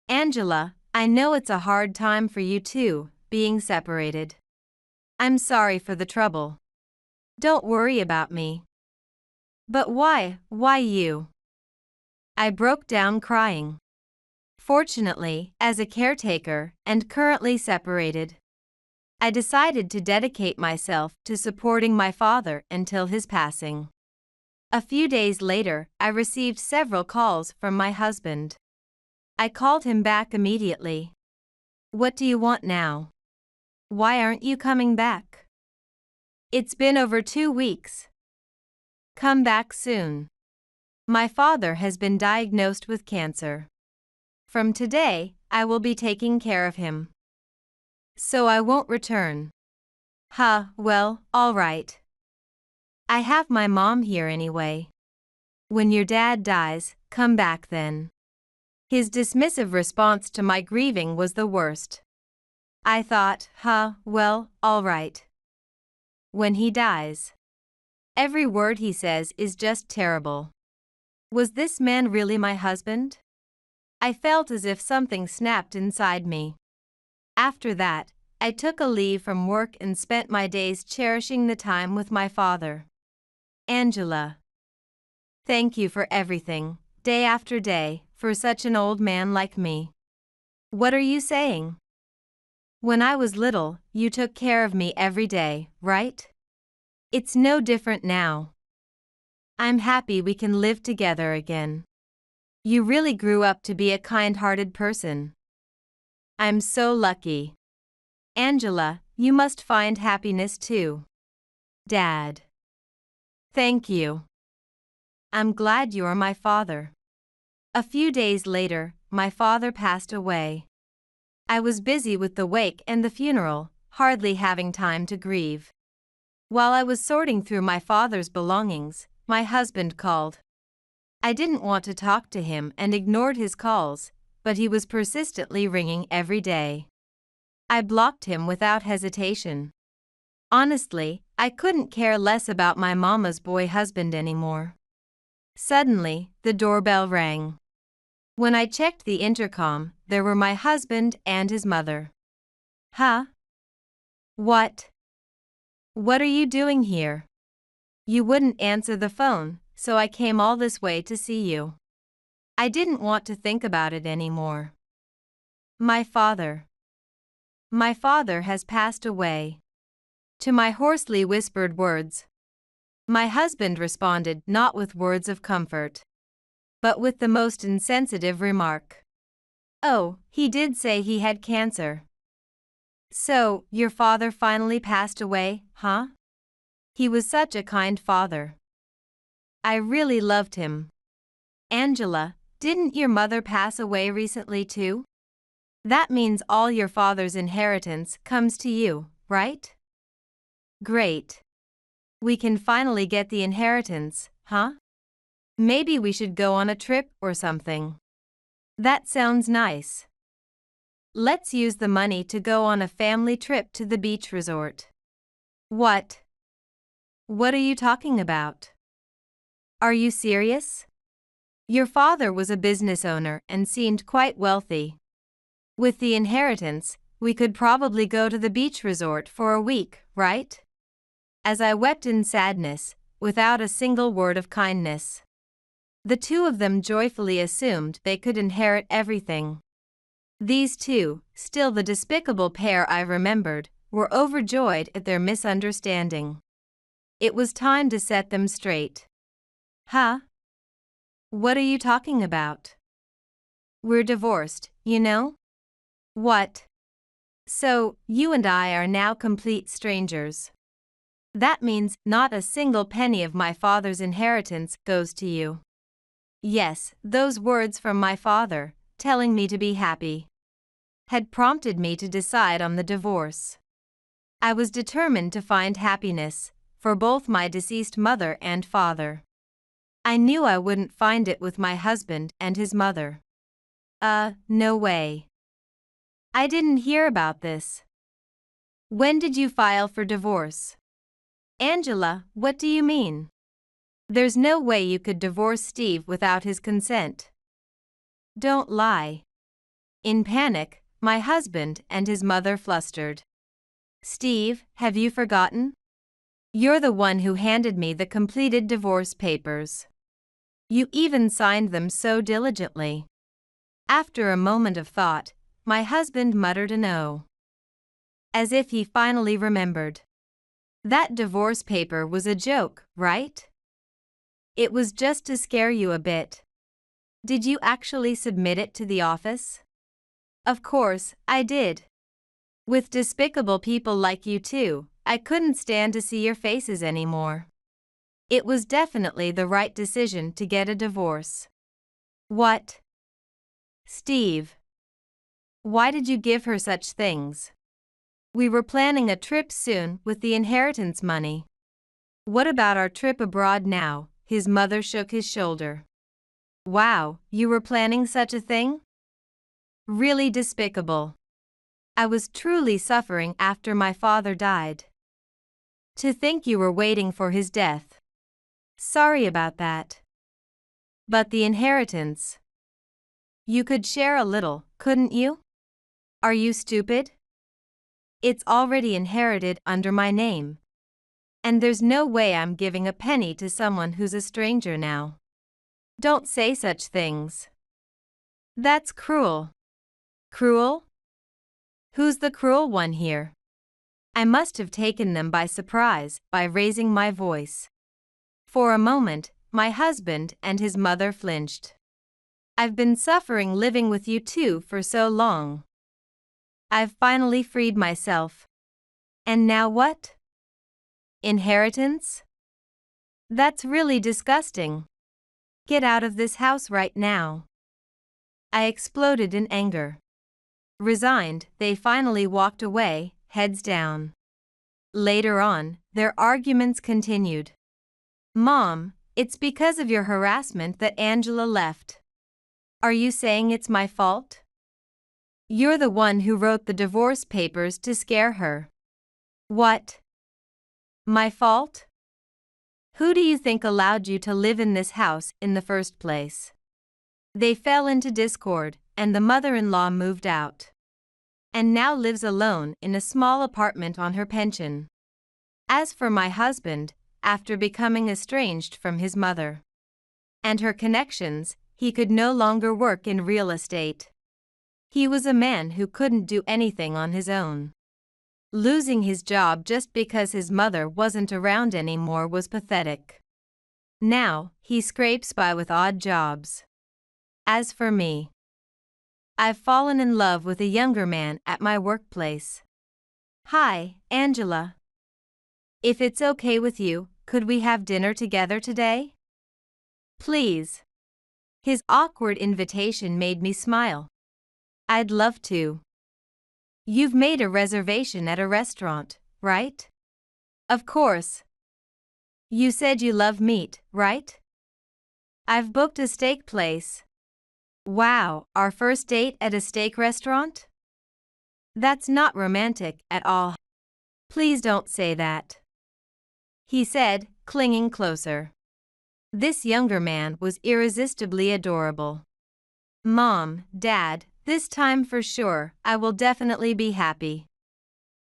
Angela, I know it's a hard time for you too, being separated. I'm sorry for the trouble. Don't worry about me." "But why you?" I broke down crying. Fortunately, as a caretaker and currently separated, I decided to dedicate myself to supporting my father until his passing. A few days later, I received several calls from my husband. I called him back immediately. "What do you want now? Why aren't you coming back? It's been over 2 weeks. Come back soon. My father has been diagnosed with cancer. From today, I will be taking care of him. So I won't return." Well, all right. I have my mom here anyway. When your dad dies, come back then. His dismissive response to my grieving was the worst. I thought, well, all right. When he dies. Every word he says is just terrible. Was this man really my husband? I felt as if something snapped inside me. After that, I took a leave from work and spent my days cherishing the time with my father. Angela. Thank you for everything, day after day, for such an old man like me. What are you saying? When I was little, you took care of me every day, right? It's no different now. I'm happy we can live together again. You really grew up to be a kind-hearted person. I'm so lucky. Angela, you must find happiness too. Dad. Thank you. I'm glad you're my father. A few days later, my father passed away. I was busy with the wake and the funeral, hardly having time to grieve. While I was sorting through my father's belongings, my husband called. I didn't want to talk to him and ignored his calls, but he was persistently ringing every day. I blocked him without hesitation. Honestly, I couldn't care less about my mama's boy husband anymore. Suddenly, the doorbell rang. When I checked the intercom, there were my husband and his mother. What? What are you doing here? You wouldn't answer the phone, so I came all this way to see you. I didn't want to think about it anymore. My father. My father has passed away. To my hoarsely whispered words, my husband responded not with words of comfort, but with the most insensitive remark. Oh, he did say he had cancer. So, your father finally passed away, huh? He was such a kind father. I really loved him. Angela, didn't your mother pass away recently too? That means all your father's inheritance comes to you, right? Great. We can finally get the inheritance, huh? Maybe we should go on a trip or something. That sounds nice. Let's use the money to go on a family trip to the beach resort. What? What are you talking about? Are you serious? Your father was a business owner and seemed quite wealthy. With the inheritance, we could probably go to the beach resort for a week, right? As I wept in sadness, without a single word of kindness. The two of them joyfully assumed they could inherit everything. These two, still the despicable pair I remembered, were overjoyed at their misunderstanding. It was time to set them straight. Huh? What are you talking about? We're divorced, you know? What? So, you and I are now complete strangers. That means not a single penny of my father's inheritance goes to you. Yes, those words from my father, telling me to be happy, had prompted me to decide on the divorce. I was determined to find happiness for both my deceased mother and father. I knew I wouldn't find it with my husband and his mother. No way. I didn't hear about this. When did you file for divorce? Angela, what do you mean? There's no way you could divorce Steve without his consent. Don't lie. In panic, my husband and his mother flustered. Steve, have you forgotten? You're the one who handed me the completed divorce papers. You even signed them so diligently. After a moment of thought, my husband muttered an "oh," as if he finally remembered. That divorce paper was a joke, right? It was just to scare you a bit. Did you actually submit it to the office? Of course, I did. With despicable people like you two, I couldn't stand to see your faces anymore. It was definitely the right decision to get a divorce. What? Steve. Why did you give her such things? We were planning a trip soon with the inheritance money. What about our trip abroad now? His mother shook his shoulder. Wow, you were planning such a thing? Really despicable. I was truly suffering after my father died. To think you were waiting for his death. Sorry about that. But the inheritance. You could share a little, couldn't you? Are you stupid? It's already inherited under my name. And there's no way I'm giving a penny to someone who's a stranger now. Don't say such things. That's cruel. Cruel? Who's the cruel one here? I must have taken them by surprise by raising my voice. For a moment, my husband and his mother flinched. I've been suffering living with you two for so long. I've finally freed myself. And now what? Inheritance? That's really disgusting. Get out of this house right now. I exploded in anger. Resigned, they finally walked away, heads down. Later on, their arguments continued. Mom, it's because of your harassment that Angela left. Are you saying it's my fault? You're the one who wrote the divorce papers to scare her. What? My fault? Who do you think allowed you to live in this house in the first place? They fell into discord, and the mother-in-law moved out. And now lives alone in a small apartment on her pension. As for my husband, after becoming estranged from his mother and her connections, he could no longer work in real estate. He was a man who couldn't do anything on his own. Losing his job just because his mother wasn't around anymore was pathetic. Now, he scrapes by with odd jobs. As for me, I've fallen in love with a younger man at my workplace. Hi, Angela. If it's okay with you, could we have dinner together today? Please. His awkward invitation made me smile. I'd love to. You've made a reservation at a restaurant, right? Of course. You said you love meat, right? I've booked a steak place. Wow, our first date at a steak restaurant? That's not romantic at all. Please don't say that. He said, clinging closer. This younger man was irresistibly adorable. Mom, Dad, this time for sure, I will definitely be happy.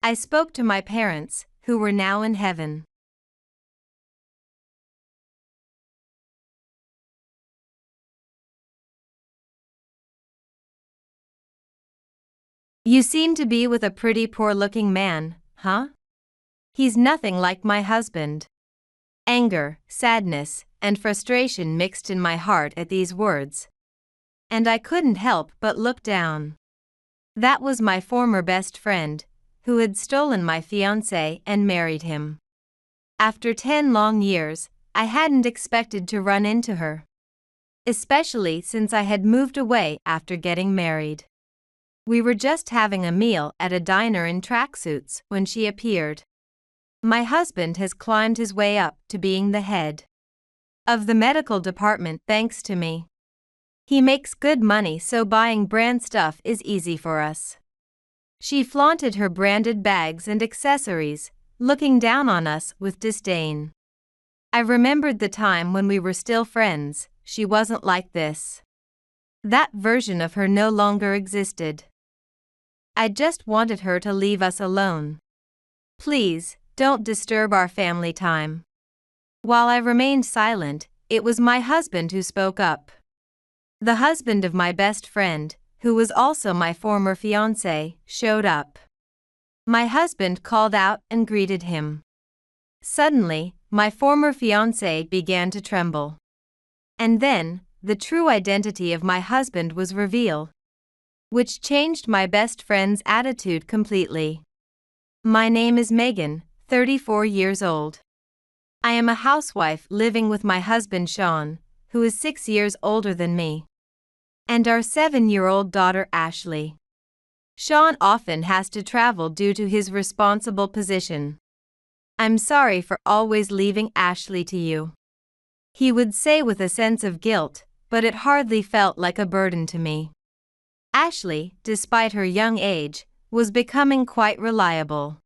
I spoke to my parents, who were now in heaven. You seem to be with a pretty poor-looking man, huh? He's nothing like my husband. Anger, sadness, and frustration mixed in my heart at these words. And I couldn't help but look down. That was my former best friend, who had stolen my fiancé and married him. After 10 long years, I hadn't expected to run into her. Especially since I had moved away after getting married. We were just having a meal at a diner in tracksuits when she appeared. My husband has climbed his way up to being the head of the medical department thanks to me. He makes good money, so buying brand stuff is easy for us. She flaunted her branded bags and accessories, looking down on us with disdain. I remembered the time when we were still friends. She wasn't like this. That version of her no longer existed. I just wanted her to leave us alone. Please, don't disturb our family time. While I remained silent, it was my husband who spoke up. The husband of my best friend, who was also my former fiancé, showed up. My husband called out and greeted him. Suddenly, my former fiancé began to tremble. And then, the true identity of my husband was revealed, which changed my best friend's attitude completely. My name is Megan, 34 years old. I am a housewife living with my husband Sean, who is 6 years older than me, and our 7-year-old daughter Ashley. Sean often has to travel due to his responsible position. I'm sorry for always leaving Ashley to you, he would say with a sense of guilt, but it hardly felt like a burden to me. Ashley, despite her young age, was becoming quite reliable.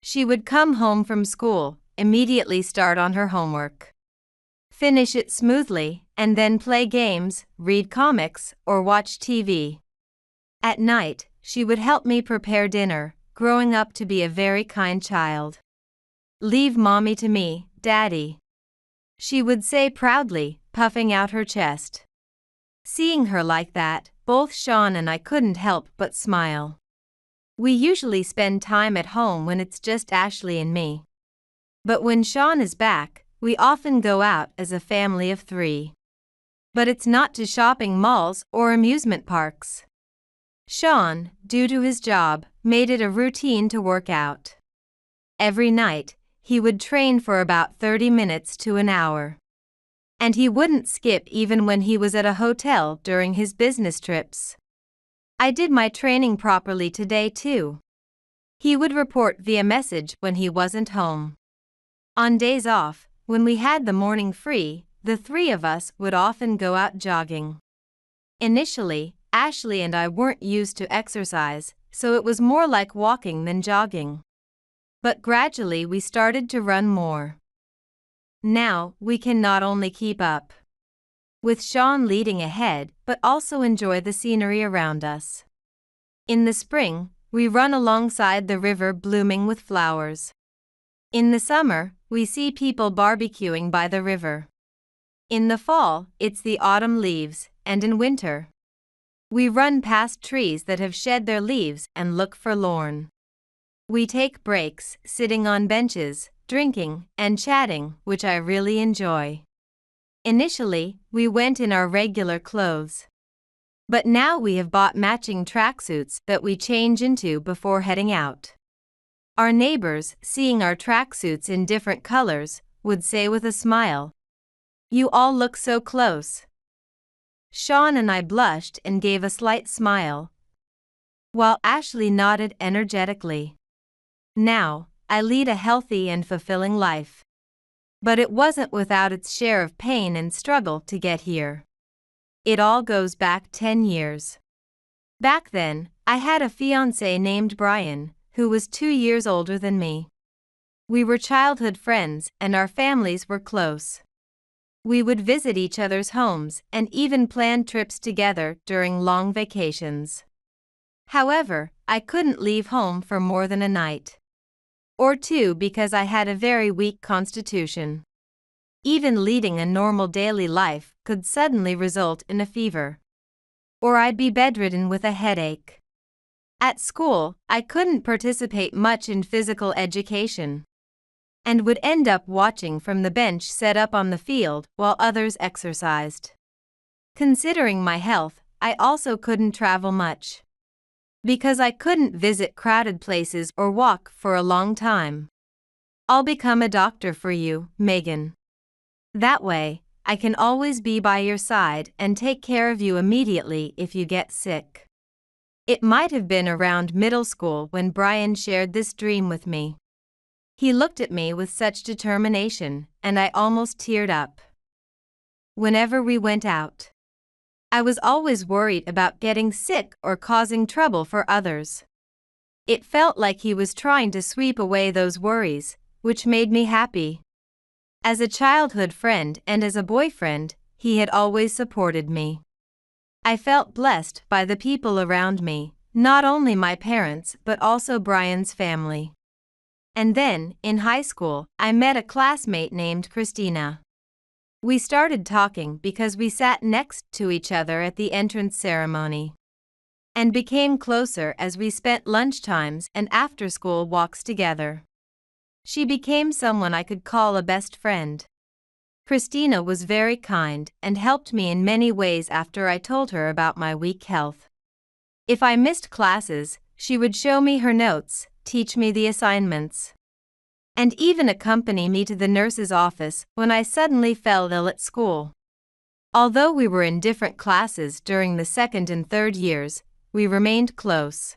She would come home from school, immediately start on her homework, finish it smoothly, and then play games, read comics, or watch TV. At night, she would help me prepare dinner, growing up to be a very kind child. "Leave mommy to me, daddy," she would say proudly, puffing out her chest. Seeing her like that, both Sean and I couldn't help but smile. We usually spend time at home when it's just Ashley and me. But when Sean is back, we often go out as a family of 3. But it's not to shopping malls or amusement parks. Sean, due to his job, made it a routine to work out. Every night, he would train for about 30 minutes to an hour. And he wouldn't skip even when he was at a hotel during his business trips. I did my training properly today too. He would report via message when he wasn't home. On days off, when we had the morning free, the 3 of us would often go out jogging. Initially, Ashley and I weren't used to exercise, so it was more like walking than jogging. But gradually we started to run more. Now, we can not only keep up with Sean leading ahead, but also enjoy the scenery around us. In the spring, we run alongside the river blooming with flowers. In the summer, we see people barbecuing by the river. In the fall, it's the autumn leaves, and in winter, we run past trees that have shed their leaves and look forlorn. We take breaks, sitting on benches, drinking, and chatting, which I really enjoy. Initially, we went in our regular clothes. But now we have bought matching tracksuits that we change into before heading out. Our neighbors, seeing our tracksuits in different colors, would say with a smile, "You all look so close." Sean and I blushed and gave a slight smile, while Ashley nodded energetically. Now, I lead a healthy and fulfilling life. But it wasn't without its share of pain and struggle to get here. It all goes back 10 years. Back then, I had a fiancé named Brian, who was 2 years older than me. We were childhood friends and our families were close. We would visit each other's homes and even plan trips together during long vacations. However, I couldn't leave home for more than a night or 2 because I had a very weak constitution. Even leading a normal daily life could suddenly result in a fever, or I'd be bedridden with a headache. At school, I couldn't participate much in physical education, and would end up watching from the bench set up on the field while others exercised. Considering my health, I also couldn't travel much, because I couldn't visit crowded places or walk for a long time. I'll become a doctor for you, Megan. That way, I can always be by your side and take care of you immediately if you get sick. It might have been around middle school when Brian shared this dream with me. He looked at me with such determination, and I almost teared up. Whenever we went out, I was always worried about getting sick or causing trouble for others. It felt like he was trying to sweep away those worries, which made me happy. As a childhood friend and as a boyfriend, he had always supported me. I felt blessed by the people around me, not only my parents but also Brian's family. And then, in high school, I met a classmate named Christina. We started talking because we sat next to each other at the entrance ceremony, and became closer as we spent lunchtimes and after-school walks together. She became someone I could call a best friend. Christina was very kind and helped me in many ways after I told her about my weak health. If I missed classes, she would show me her notes, teach me the assignments, and even accompany me to the nurse's office when I suddenly fell ill at school. Although we were in different classes during the second and third years, we remained close.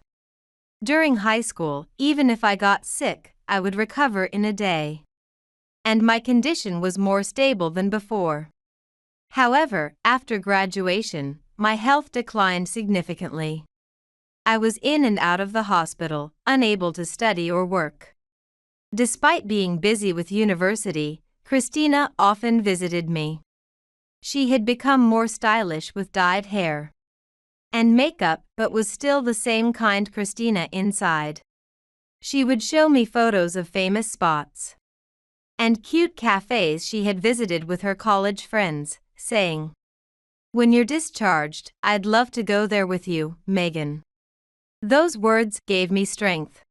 During high school, even if I got sick, I would recover in a day, and my condition was more stable than before. However, after graduation, my health declined significantly. I was in and out of the hospital, unable to study or work. Despite being busy with university, Christina often visited me. She had become more stylish with dyed hair and makeup but was still the same kind Christina inside. She would show me photos of famous spots and cute cafes she had visited with her college friends, saying, "When you're discharged, I'd love to go there with you, Megan." Those words gave me strength.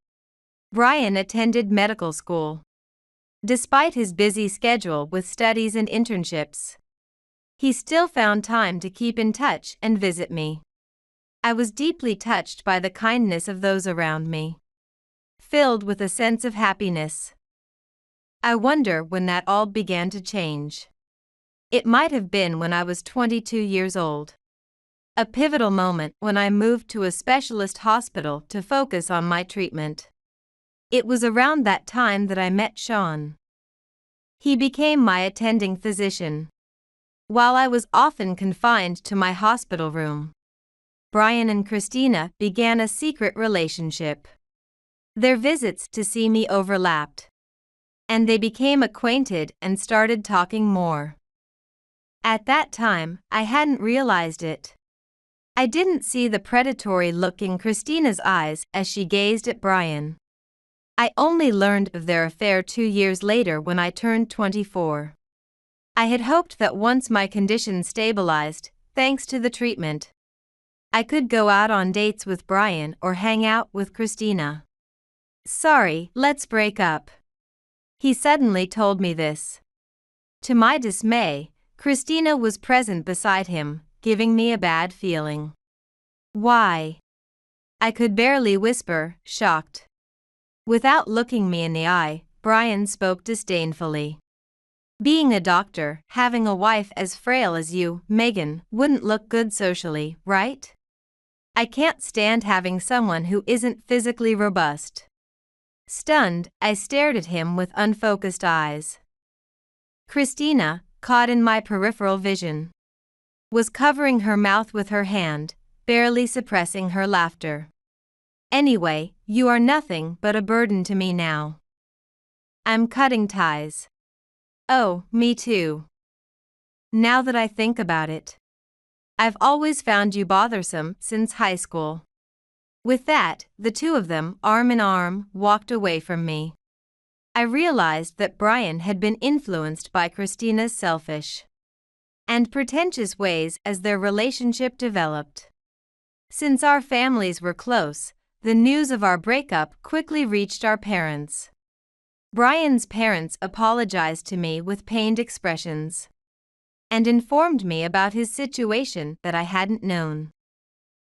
Brian attended medical school. Despite his busy schedule with studies and internships, he still found time to keep in touch and visit me. I was deeply touched by the kindness of those around me, filled with a sense of happiness. I wonder when that all began to change. It might have been when I was 22 years old. A pivotal moment when I moved to a specialist hospital to focus on my treatment. It was around that time that I met Sean. He became my attending physician, while I was often confined to my hospital room. Brian and Christina began a secret relationship. Their visits to see me overlapped, and they became acquainted and started talking more. At that time, I hadn't realized it. I didn't see the predatory look in Christina's eyes as she gazed at Brian. I only learned of their affair 2 years later when I turned 24. I had hoped that once my condition stabilized, thanks to the treatment, I could go out on dates with Brian or hang out with Christina. "Sorry, let's break up." He suddenly told me this. To my dismay, Christina was present beside him, giving me a bad feeling. "Why?" I could barely whisper, shocked. Without looking me in the eye, Brian spoke disdainfully. "Being a doctor, having a wife as frail as you, Megan, wouldn't look good socially, right? I can't stand having someone who isn't physically robust." Stunned, I stared at him with unfocused eyes. Christina, caught in my peripheral vision, was covering her mouth with her hand, barely suppressing her laughter. "Anyway, you are nothing but a burden to me now. I'm cutting ties." "Oh, me too. Now that I think about it, I've always found you bothersome since high school." With that, the two of them, arm in arm, walked away from me. I realized that Brian had been influenced by Christina's selfish and pretentious ways as their relationship developed. Since our families were close, the news of our breakup quickly reached our parents. Brian's parents apologized to me with pained expressions and informed me about his situation that I hadn't known.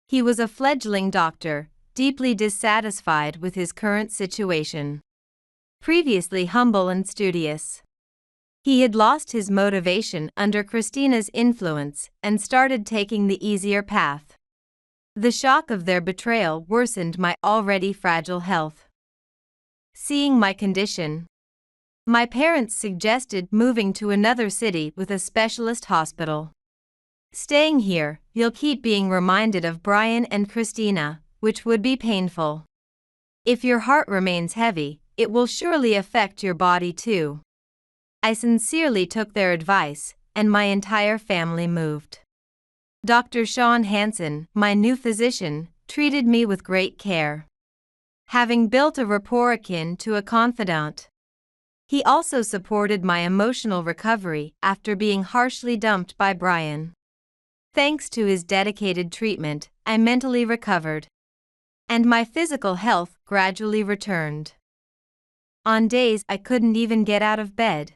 He was a fledgling doctor, deeply dissatisfied with his current situation. Previously humble and studious, he had lost his motivation under Christina's influence and started taking the easier path. The shock of their betrayal worsened my already fragile health. Seeing my condition, my parents suggested moving to another city with a specialist hospital. Staying here, you'll keep being reminded of Brian and Christina, which would be painful. If your heart remains heavy, it will surely affect your body too. I sincerely took their advice, and my entire family moved. Dr. Sean Hansen, my new physician, treated me with great care, having built a rapport akin to a confidant. He also supported my emotional recovery after being harshly dumped by Brian. Thanks to his dedicated treatment, I mentally recovered, and my physical health gradually returned. On days I couldn't even get out of bed,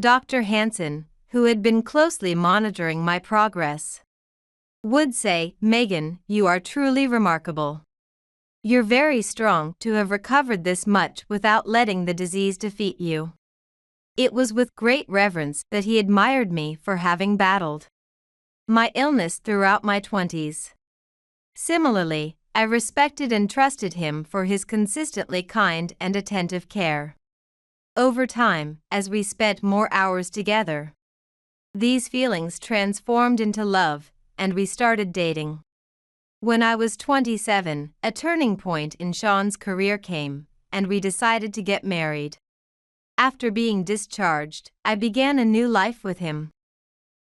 Dr. Hansen, who had been closely monitoring my progress, would say, "Megan, you are truly remarkable. You're very strong to have recovered this much without letting the disease defeat you." It was with great reverence that he admired me for having battled my illness throughout my 20s. Similarly, I respected and trusted him for his consistently kind and attentive care. Over time, as we spent more hours together, these feelings transformed into love, and we started dating. When I was 27, a turning point in Sean's career came, and we decided to get married. After being discharged, I began a new life with him.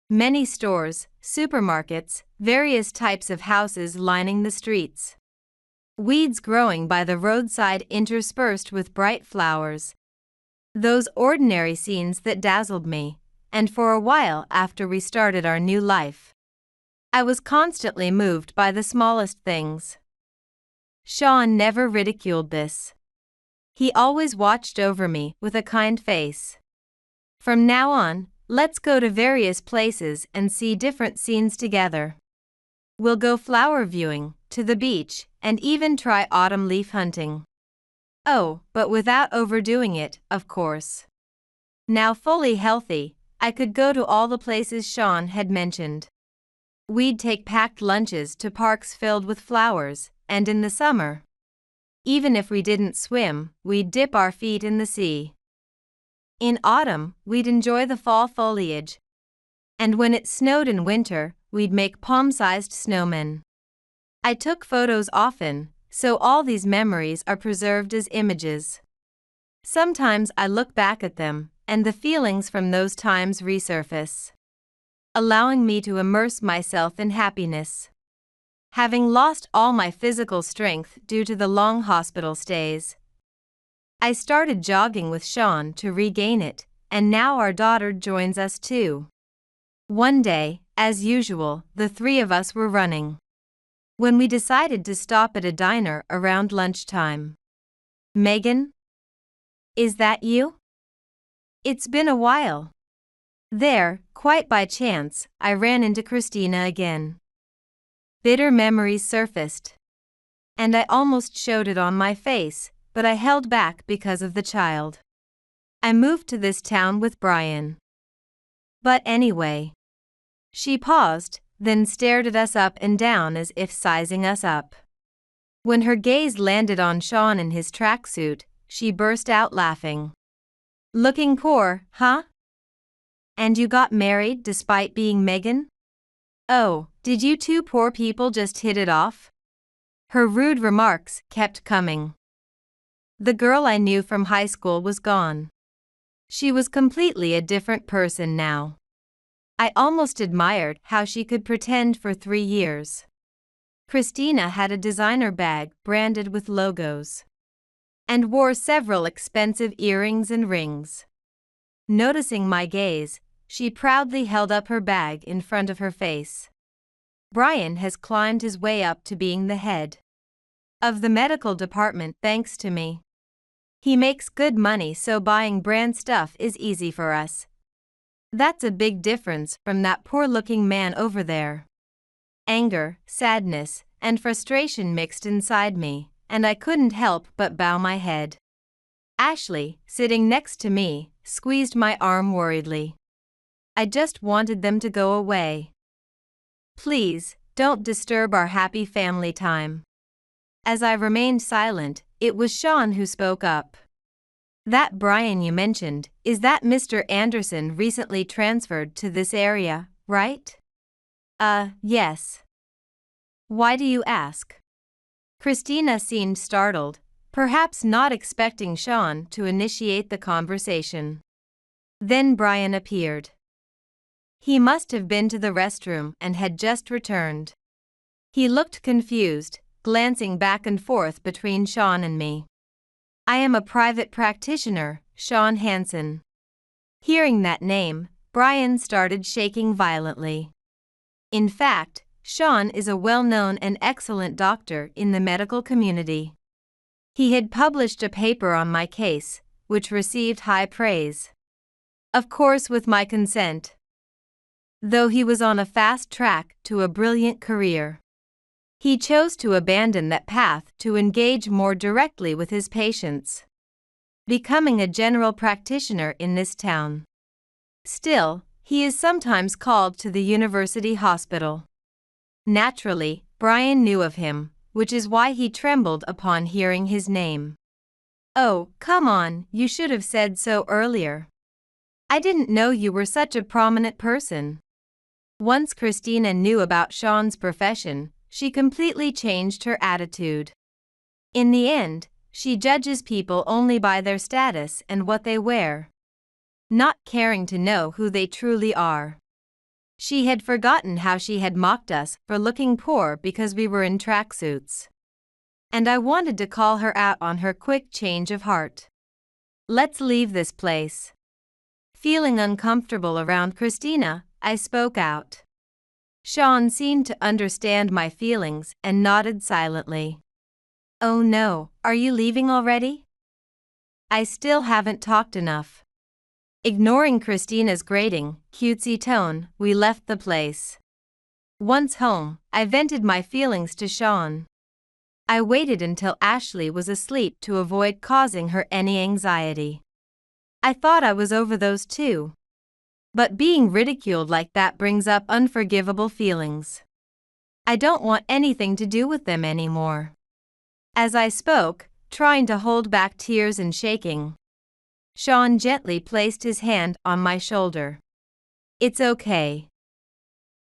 Many stores, supermarkets, various types of houses lining the streets. Weeds growing by the roadside interspersed with bright flowers. Those ordinary scenes that dazzled me, and for a while after we started our new life, I was constantly moved by the smallest things. Sean never ridiculed this. He always watched over me with a kind face. From now on, let's go to various places and see different scenes together. We'll go flower viewing, to the beach, and even try autumn leaf hunting. Oh, but without overdoing it, of course. Now fully healthy, I could go to all the places Sean had mentioned. We'd take packed lunches to parks filled with flowers, and in the summer, even if we didn't swim, we'd dip our feet in the sea. In autumn, we'd enjoy the fall foliage. And when it snowed in winter, we'd make palm-sized snowmen. I took photos often, so all these memories are preserved as images. Sometimes I look back at them, and the feelings from those times resurface, allowing me to immerse myself in happiness. Having lost all my physical strength due to the long hospital stays, I started jogging with Sean to regain it, and now our daughter joins us too. One day, as usual, the three of us were running, when we decided to stop at a diner around lunchtime. "Megan? Is that you? It's been a while." There, quite by chance, I ran into Christina again. Bitter memories surfaced, and I almost showed it on my face, but I held back because of the child. I moved to this town with Brian. But anyway. She paused, then stared at us up and down as if sizing us up. When her gaze landed on Sean in his tracksuit, she burst out laughing. "Looking poor, huh? And you got married despite being Megan? Oh, did you two poor people just hit it off?" Her rude remarks kept coming. The girl I knew from high school was gone. She was completely a different person now. I almost admired how she could pretend for 3 years. Christina had a designer bag branded with logos, and wore several expensive earrings and rings. Noticing my gaze, she proudly held up her bag in front of her face. Brian has climbed his way up to being the head of the medical department thanks to me. He makes good money, so buying brand stuff is easy for us. That's a big difference from that poor-looking man over there. Anger, sadness, and frustration mixed inside me, and I couldn't help but bow my head. Ashley, sitting next to me, squeezed my arm worriedly. I just wanted them to go away. Please, don't disturb our happy family time. As I remained silent, it was Sean who spoke up. That Brian you mentioned, is that Mr. Anderson recently transferred to this area, right? Yes. Why do you ask? Christina seemed startled, perhaps not expecting Sean to initiate the conversation. Then Brian appeared. He must have been to the restroom and had just returned. He looked confused, glancing back and forth between Sean and me. I am a private practitioner, Sean Hansen. Hearing that name, Brian started shaking violently. In fact, Sean is a well-known and excellent doctor in the medical community. He had published a paper on my case, which received high praise. Of course, with my consent. Though he was on a fast track to a brilliant career, he chose to abandon that path to engage more directly with his patients, becoming a general practitioner in this town. Still, he is sometimes called to the university hospital. Naturally, Brian knew of him, which is why he trembled upon hearing his name. Oh, come on, you should have said so earlier. I didn't know you were such a prominent person. Once Christina knew about Sean's profession, she completely changed her attitude. In the end, she judges people only by their status and what they wear, not caring to know who they truly are. She had forgotten how she had mocked us for looking poor because we were in tracksuits. And I wanted to call her out on her quick change of heart. Let's leave this place. Feeling uncomfortable around Christina, I spoke out. Sean seemed to understand my feelings and nodded silently. Oh no, are you leaving already? I still haven't talked enough. Ignoring Christina's grating, cutesy tone, we left the place. Once home, I vented my feelings to Sean. I waited until Ashley was asleep to avoid causing her any anxiety. I thought I was over those two. But being ridiculed like that brings up unforgivable feelings. I don't want anything to do with them anymore. As I spoke, trying to hold back tears and shaking, Sean gently placed his hand on my shoulder. It's okay.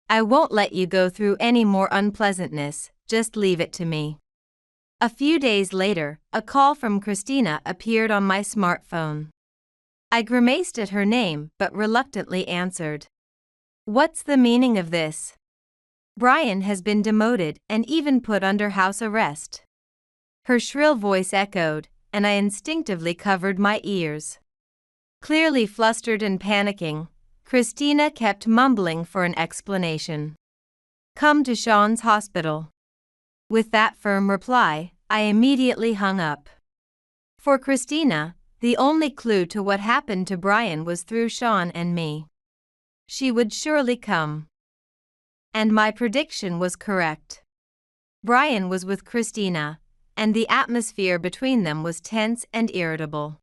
I won't let you go through any more unpleasantness, just leave it to me. A few days later, a call from Christina appeared on my smartphone. I grimaced at her name but reluctantly answered. What's the meaning of this? Brian has been demoted and even put under house arrest. Her shrill voice echoed, and I instinctively covered my ears. Clearly flustered and panicking, Christina kept mumbling for an explanation. Come to Sean's hospital. With that firm reply, I immediately hung up. For Christina, the only clue to what happened to Brian was through Sean and me. She would surely come. And my prediction was correct. Brian was with Christina, and the atmosphere between them was tense and irritable.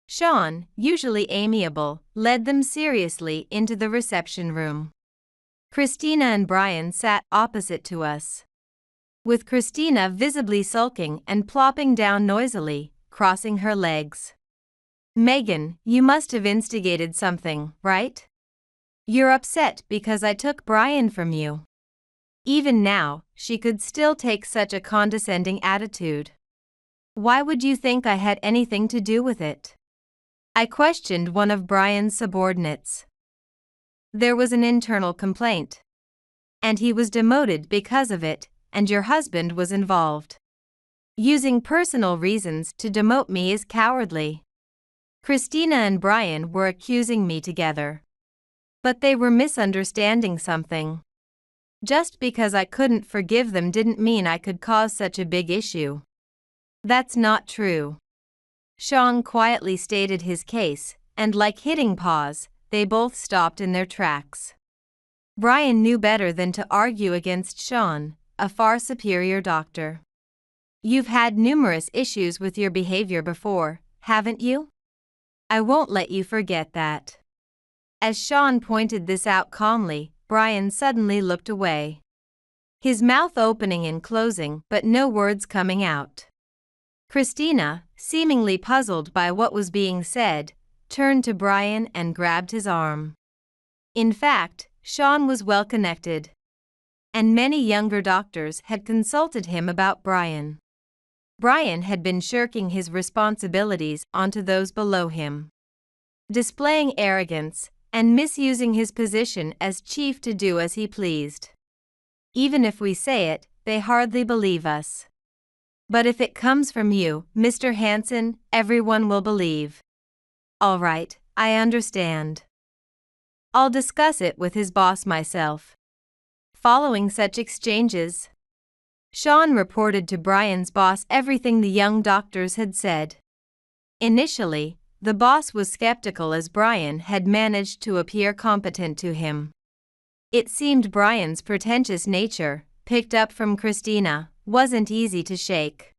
Sean, usually amiable, led them seriously into the reception room. Christina and Brian sat opposite to us, with Christina visibly sulking and plopping down noisily, crossing her legs. Megan, you must have instigated something, right? You're upset because I took Brian from you. Even now, she could still take such a condescending attitude. Why would you think I had anything to do with it? I questioned one of Brian's subordinates. There was an internal complaint, and he was demoted because of it, and your husband was involved. Using personal reasons to demote me is cowardly. Christina and Brian were accusing me together. But they were misunderstanding something. Just because I couldn't forgive them didn't mean I could cause such a big issue. That's not true. Sean quietly stated his case, and like hitting pause, they both stopped in their tracks. Brian knew better than to argue against Sean, a far superior doctor. You've had numerous issues with your behavior before, haven't you? I won't let you forget that. As Sean pointed this out calmly, Brian suddenly looked away. His mouth opening and closing, but no words coming out. Christina, seemingly puzzled by what was being said, turned to Brian and grabbed his arm. In fact, Sean was well connected, and many younger doctors had consulted him about Brian. Brian had been shirking his responsibilities onto those below him, displaying arrogance and misusing his position as chief to do as he pleased. Even if we say it, they hardly believe us. But if it comes from you, Mr. Hanson, everyone will believe. All right, I understand. I'll discuss it with his boss myself. Following such exchanges, Sean reported to Brian's boss everything the young doctors had said. Initially, the boss was skeptical as Brian had managed to appear competent to him. It seemed Brian's pretentious nature, picked up from Christina, wasn't easy to shake.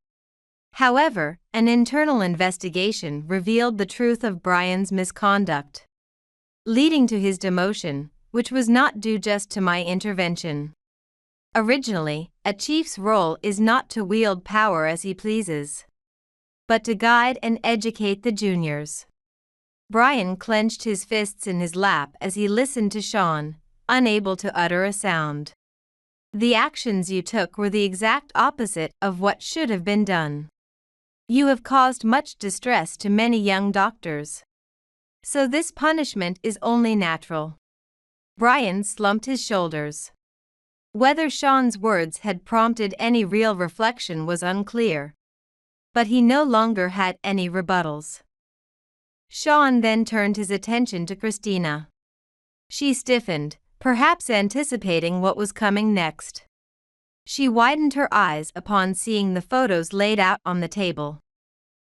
However, an internal investigation revealed the truth of Brian's misconduct, leading to his demotion, which was not due just to my intervention. Originally, a chief's role is not to wield power as he pleases, but to guide and educate the juniors. Brian clenched his fists in his lap as he listened to Sean, unable to utter a sound. The actions you took were the exact opposite of what should have been done. You have caused much distress to many young doctors, so this punishment is only natural. Brian slumped his shoulders. Whether Sean's words had prompted any real reflection was unclear, but he no longer had any rebuttals. Sean then turned his attention to Christina. She stiffened, perhaps anticipating what was coming next. She widened her eyes upon seeing the photos laid out on the table.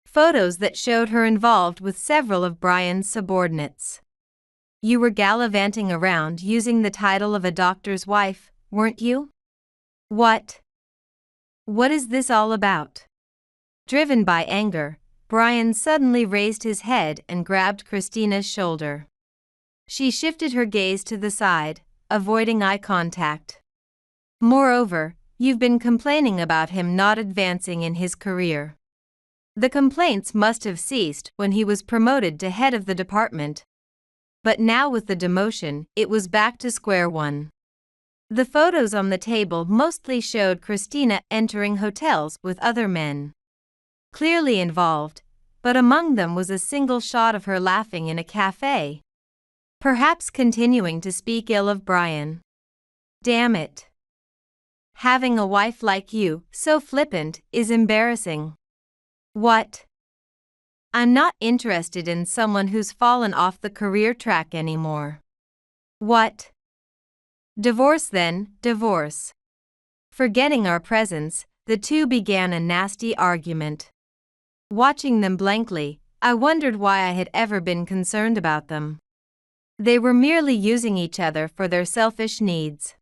Photos that showed her involved with several of Brian's subordinates. You were gallivanting around using the title of a doctor's wife, weren't you? What? What is this all about? Driven by anger, Brian suddenly raised his head and grabbed Christina's shoulder. She shifted her gaze to the side, avoiding eye contact. Moreover, you've been complaining about him not advancing in his career. The complaints must have ceased when he was promoted to head of the department. But now with the demotion, it was back to square one. The photos on the table mostly showed Christina entering hotels with other men, clearly involved, but among them was a single shot of her laughing in a cafe, perhaps continuing to speak ill of Brian. Damn it. Having a wife like you, so flippant, is embarrassing. What? I'm not interested in someone who's fallen off the career track anymore. What? Divorce then, divorce. Forgetting our presence, the two began a nasty argument. Watching them blankly, I wondered why I had ever been concerned about them. They were merely using each other for their selfish needs.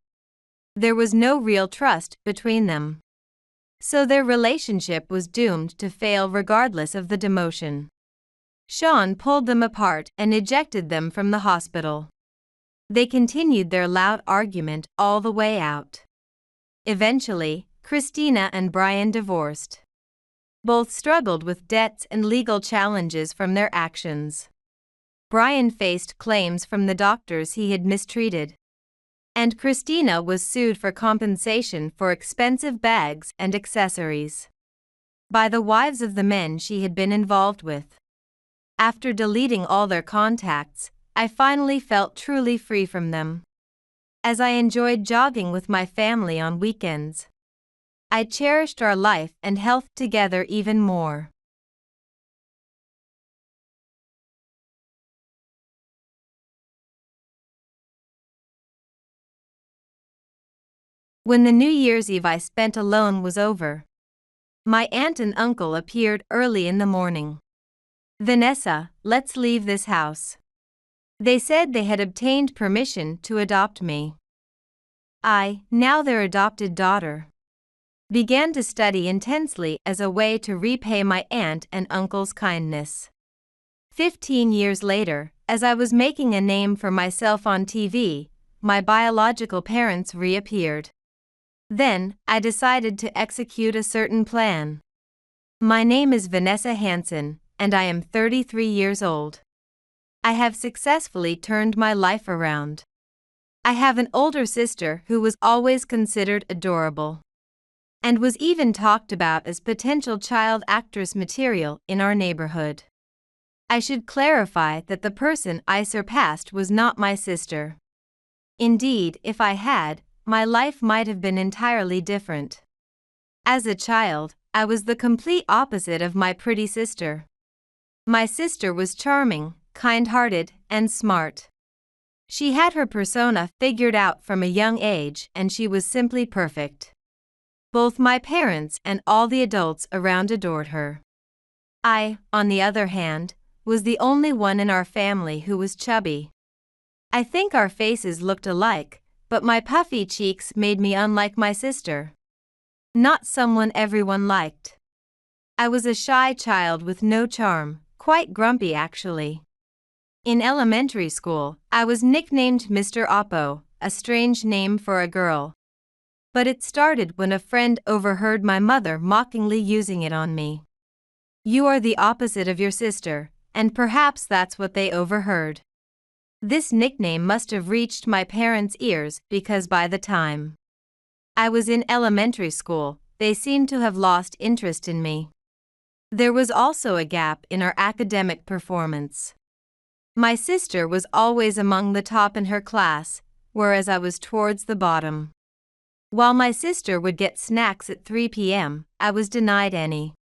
There was no real trust between them. So their relationship was doomed to fail regardless of the demotion. Sean pulled them apart and ejected them from the hospital. They continued their loud argument all the way out. Eventually, Christina and Brian divorced. Both struggled with debts and legal challenges from their actions. Brian faced claims from the doctors he had mistreated, and Christina was sued for compensation for expensive bags and accessories by the wives of the men she had been involved with. After deleting all their contacts, I finally felt truly free from them. As I enjoyed jogging with my family on weekends, I cherished our life and health together even more. When the New Year's Eve I spent alone was over, my aunt and uncle appeared early in the morning. Vanessa, let's leave this house. They said they had obtained permission to adopt me. I, now their adopted daughter, began to study intensely as a way to repay my aunt and uncle's kindness. 15 years later, as I was making a name for myself on TV, my biological parents reappeared. Then, I decided to execute a certain plan. My name is Vanessa Hansen, and I am 33 years old. I have successfully turned my life around. I have an older sister who was always considered adorable, and was even talked about as potential child actress material in our neighborhood. I should clarify that the person I surpassed was not my sister. Indeed, if I had, my life might have been entirely different. As a child, I was the complete opposite of my pretty sister. My sister was charming, kind-hearted, and smart. She had her persona figured out from a young age, and she was simply perfect. Both my parents and all the adults around adored her. I, on the other hand, was the only one in our family who was chubby. I think our faces looked alike, but my puffy cheeks made me unlike my sister. Not someone everyone liked. I was a shy child with no charm, quite grumpy actually. In elementary school, I was nicknamed Mr. Oppo, a strange name for a girl. But it started when a friend overheard my mother mockingly using it on me. "You are the opposite of your sister," and perhaps that's what they overheard. This nickname must have reached my parents' ears because by the time I was in elementary school, they seemed to have lost interest in me. There was also a gap in our academic performance. My sister was always among the top in her class, whereas I was towards the bottom. While my sister would get snacks at 3 p.m., I was denied any.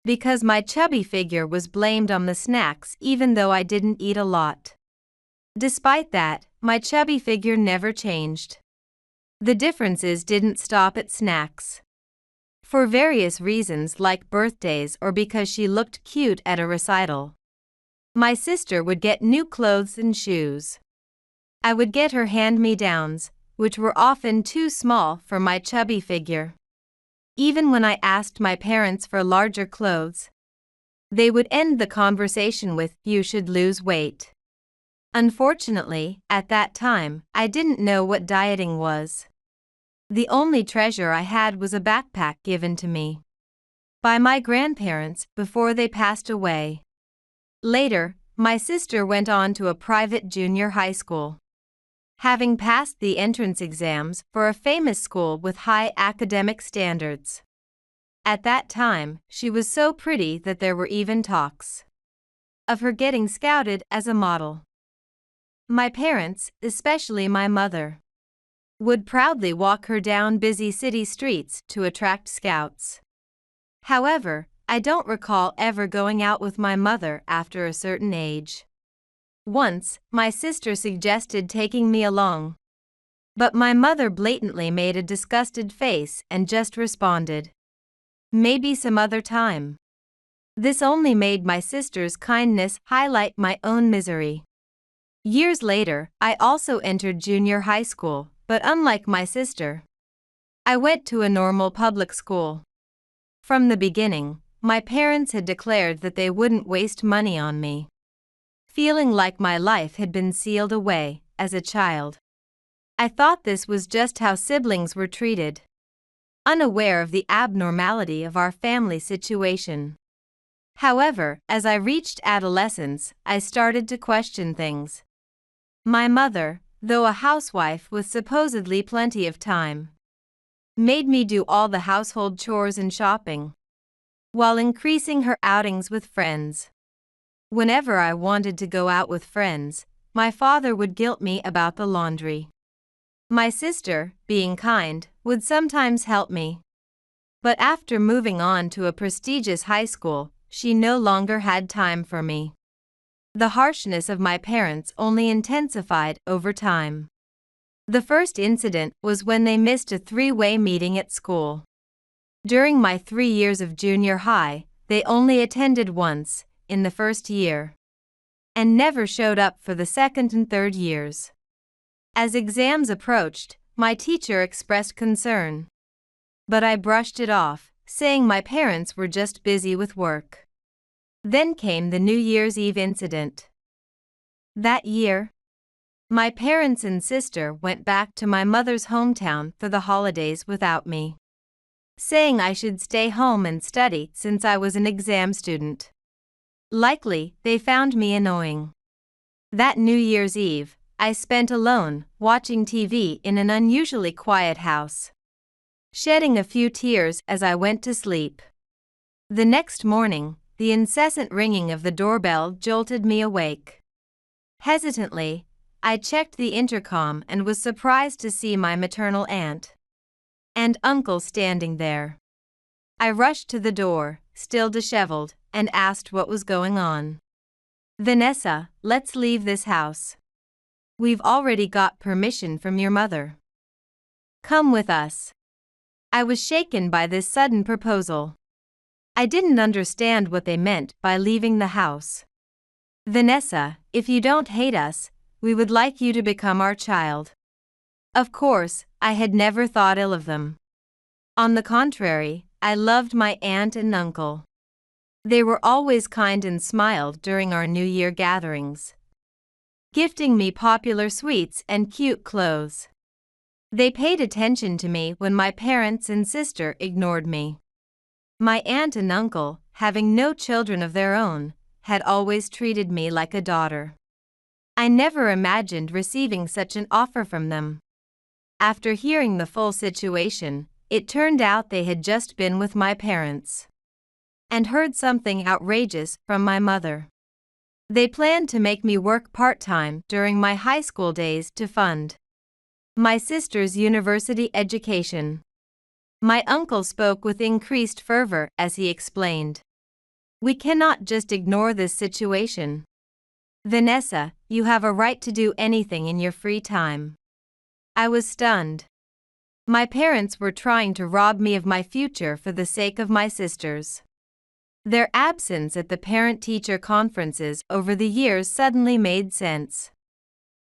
Because my chubby figure was blamed on the snacks even though I didn't eat a lot. Despite that, my chubby figure never changed. The differences didn't stop at snacks. For various reasons like birthdays or because she looked cute at a recital, my sister would get new clothes and shoes. I would get her hand-me-downs, which were often too small for my chubby figure. Even when I asked my parents for larger clothes, they would end the conversation with, "You should lose weight." Unfortunately, at that time, I didn't know what dieting was. The only treasure I had was a backpack given to me by my grandparents before they passed away. Later, my sister went on to a private junior high school, having passed the entrance exams for a famous school with high academic standards. At that time, she was so pretty that there were even talks of her getting scouted as a model. My parents, especially my mother, would proudly walk her down busy city streets to attract scouts. However, I don't recall ever going out with my mother after a certain age. Once, my sister suggested taking me along, but my mother blatantly made a disgusted face and just responded, "Maybe some other time." This only made my sister's kindness highlight my own misery. Years later, I also entered junior high school, but unlike my sister, I went to a normal public school. From the beginning, my parents had declared that they wouldn't waste money on me. Feeling like my life had been sealed away, as a child, I thought this was just how siblings were treated, unaware of the abnormality of our family situation. However, as I reached adolescence, I started to question things. My mother, though a housewife with supposedly plenty of time, made me do all the household chores and shopping, while increasing her outings with friends. Whenever I wanted to go out with friends, my father would guilt me about the laundry. My sister, being kind, would sometimes help me. But after moving on to a prestigious high school, she no longer had time for me. The harshness of my parents only intensified over time. The first incident was when they missed a three-way meeting at school. During my 3 years of junior high, they only attended once, in the first year and never showed up for the second and third years. As exams approached, my teacher expressed concern. But I brushed it off, saying my parents were just busy with work. Then came the New Year's Eve incident. That year, my parents and sister went back to my mother's hometown for the holidays without me, saying I should stay home and study since I was an exam student. Likely, they found me annoying. That New Year's Eve, I spent alone, watching TV in an unusually quiet house, shedding a few tears as I went to sleep. The next morning, the incessant ringing of the doorbell jolted me awake. Hesitantly, I checked the intercom and was surprised to see my maternal aunt and uncle standing there. I rushed to the door, still disheveled, and asked what was going on. "Vanessa, let's leave this house. We've already got permission from your mother. Come with us." I was shaken by this sudden proposal. I didn't understand what they meant by leaving the house. "Vanessa, if you don't hate us, we would like you to become our child." Of course, I had never thought ill of them. On the contrary, I loved my aunt and uncle. They were always kind and smiled during our New Year gatherings, gifting me popular sweets and cute clothes. They paid attention to me when my parents and sister ignored me. My aunt and uncle, having no children of their own, had always treated me like a daughter. I never imagined receiving such an offer from them. After hearing the full situation, it turned out they had just been with my parents and heard something outrageous from my mother. They planned to make me work part-time during my high school days to fund my sister's university education. My uncle spoke with increased fervor as he explained, "We cannot just ignore this situation. Vanessa, you have a right to do anything in your free time." I was stunned. My parents were trying to rob me of my future for the sake of my sisters. Their absence at the parent-teacher conferences over the years suddenly made sense.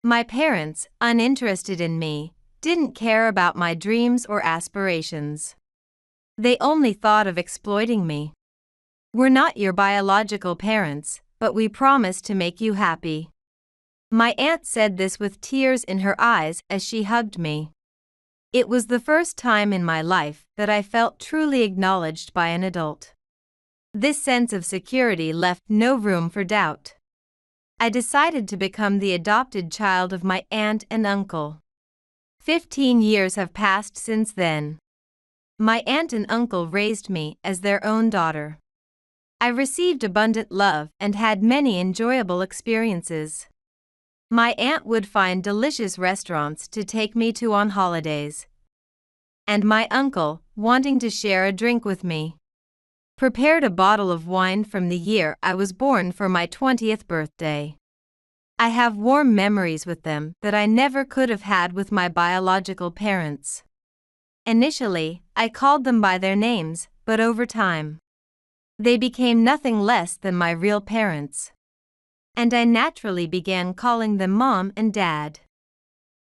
My parents, uninterested in me, didn't care about my dreams or aspirations. They only thought of exploiting me. "We're not your biological parents, but we promise to make you happy." My aunt said this with tears in her eyes as she hugged me. It was the first time in my life that I felt truly acknowledged by an adult. This sense of security left no room for doubt. I decided to become the adopted child of my aunt and uncle. 15 years have passed since then. My aunt and uncle raised me as their own daughter. I received abundant love and had many enjoyable experiences. My aunt would find delicious restaurants to take me to on holidays, and my uncle, wanting to share a drink with me, prepared a bottle of wine from the year I was born for my 20th birthday. I have warm memories with them that I never could have had with my biological parents. Initially, I called them by their names, but over time, they became nothing less than my real parents. And I naturally began calling them Mom and Dad.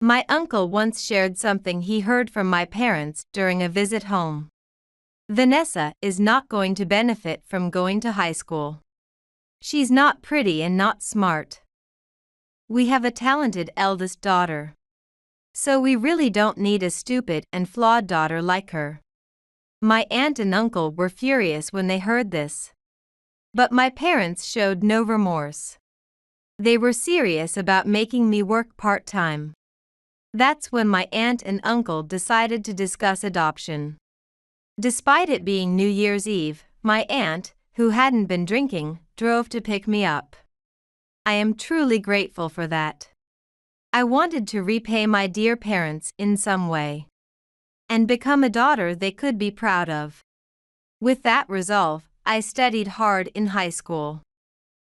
My uncle once shared something he heard from my parents during a visit home. "Vanessa is not going to benefit from going to high school. She's not pretty and not smart. We have a talented eldest daughter, so we really don't need a stupid and flawed daughter like her." My aunt and uncle were furious when they heard this. But my parents showed no remorse. They were serious about making me work part-time. That's when my aunt and uncle decided to discuss adoption. Despite it being New Year's Eve, my aunt, who hadn't been drinking, drove to pick me up. I am truly grateful for that. I wanted to repay my dear parents in some way and become a daughter they could be proud of. With that resolve, I studied hard in high school.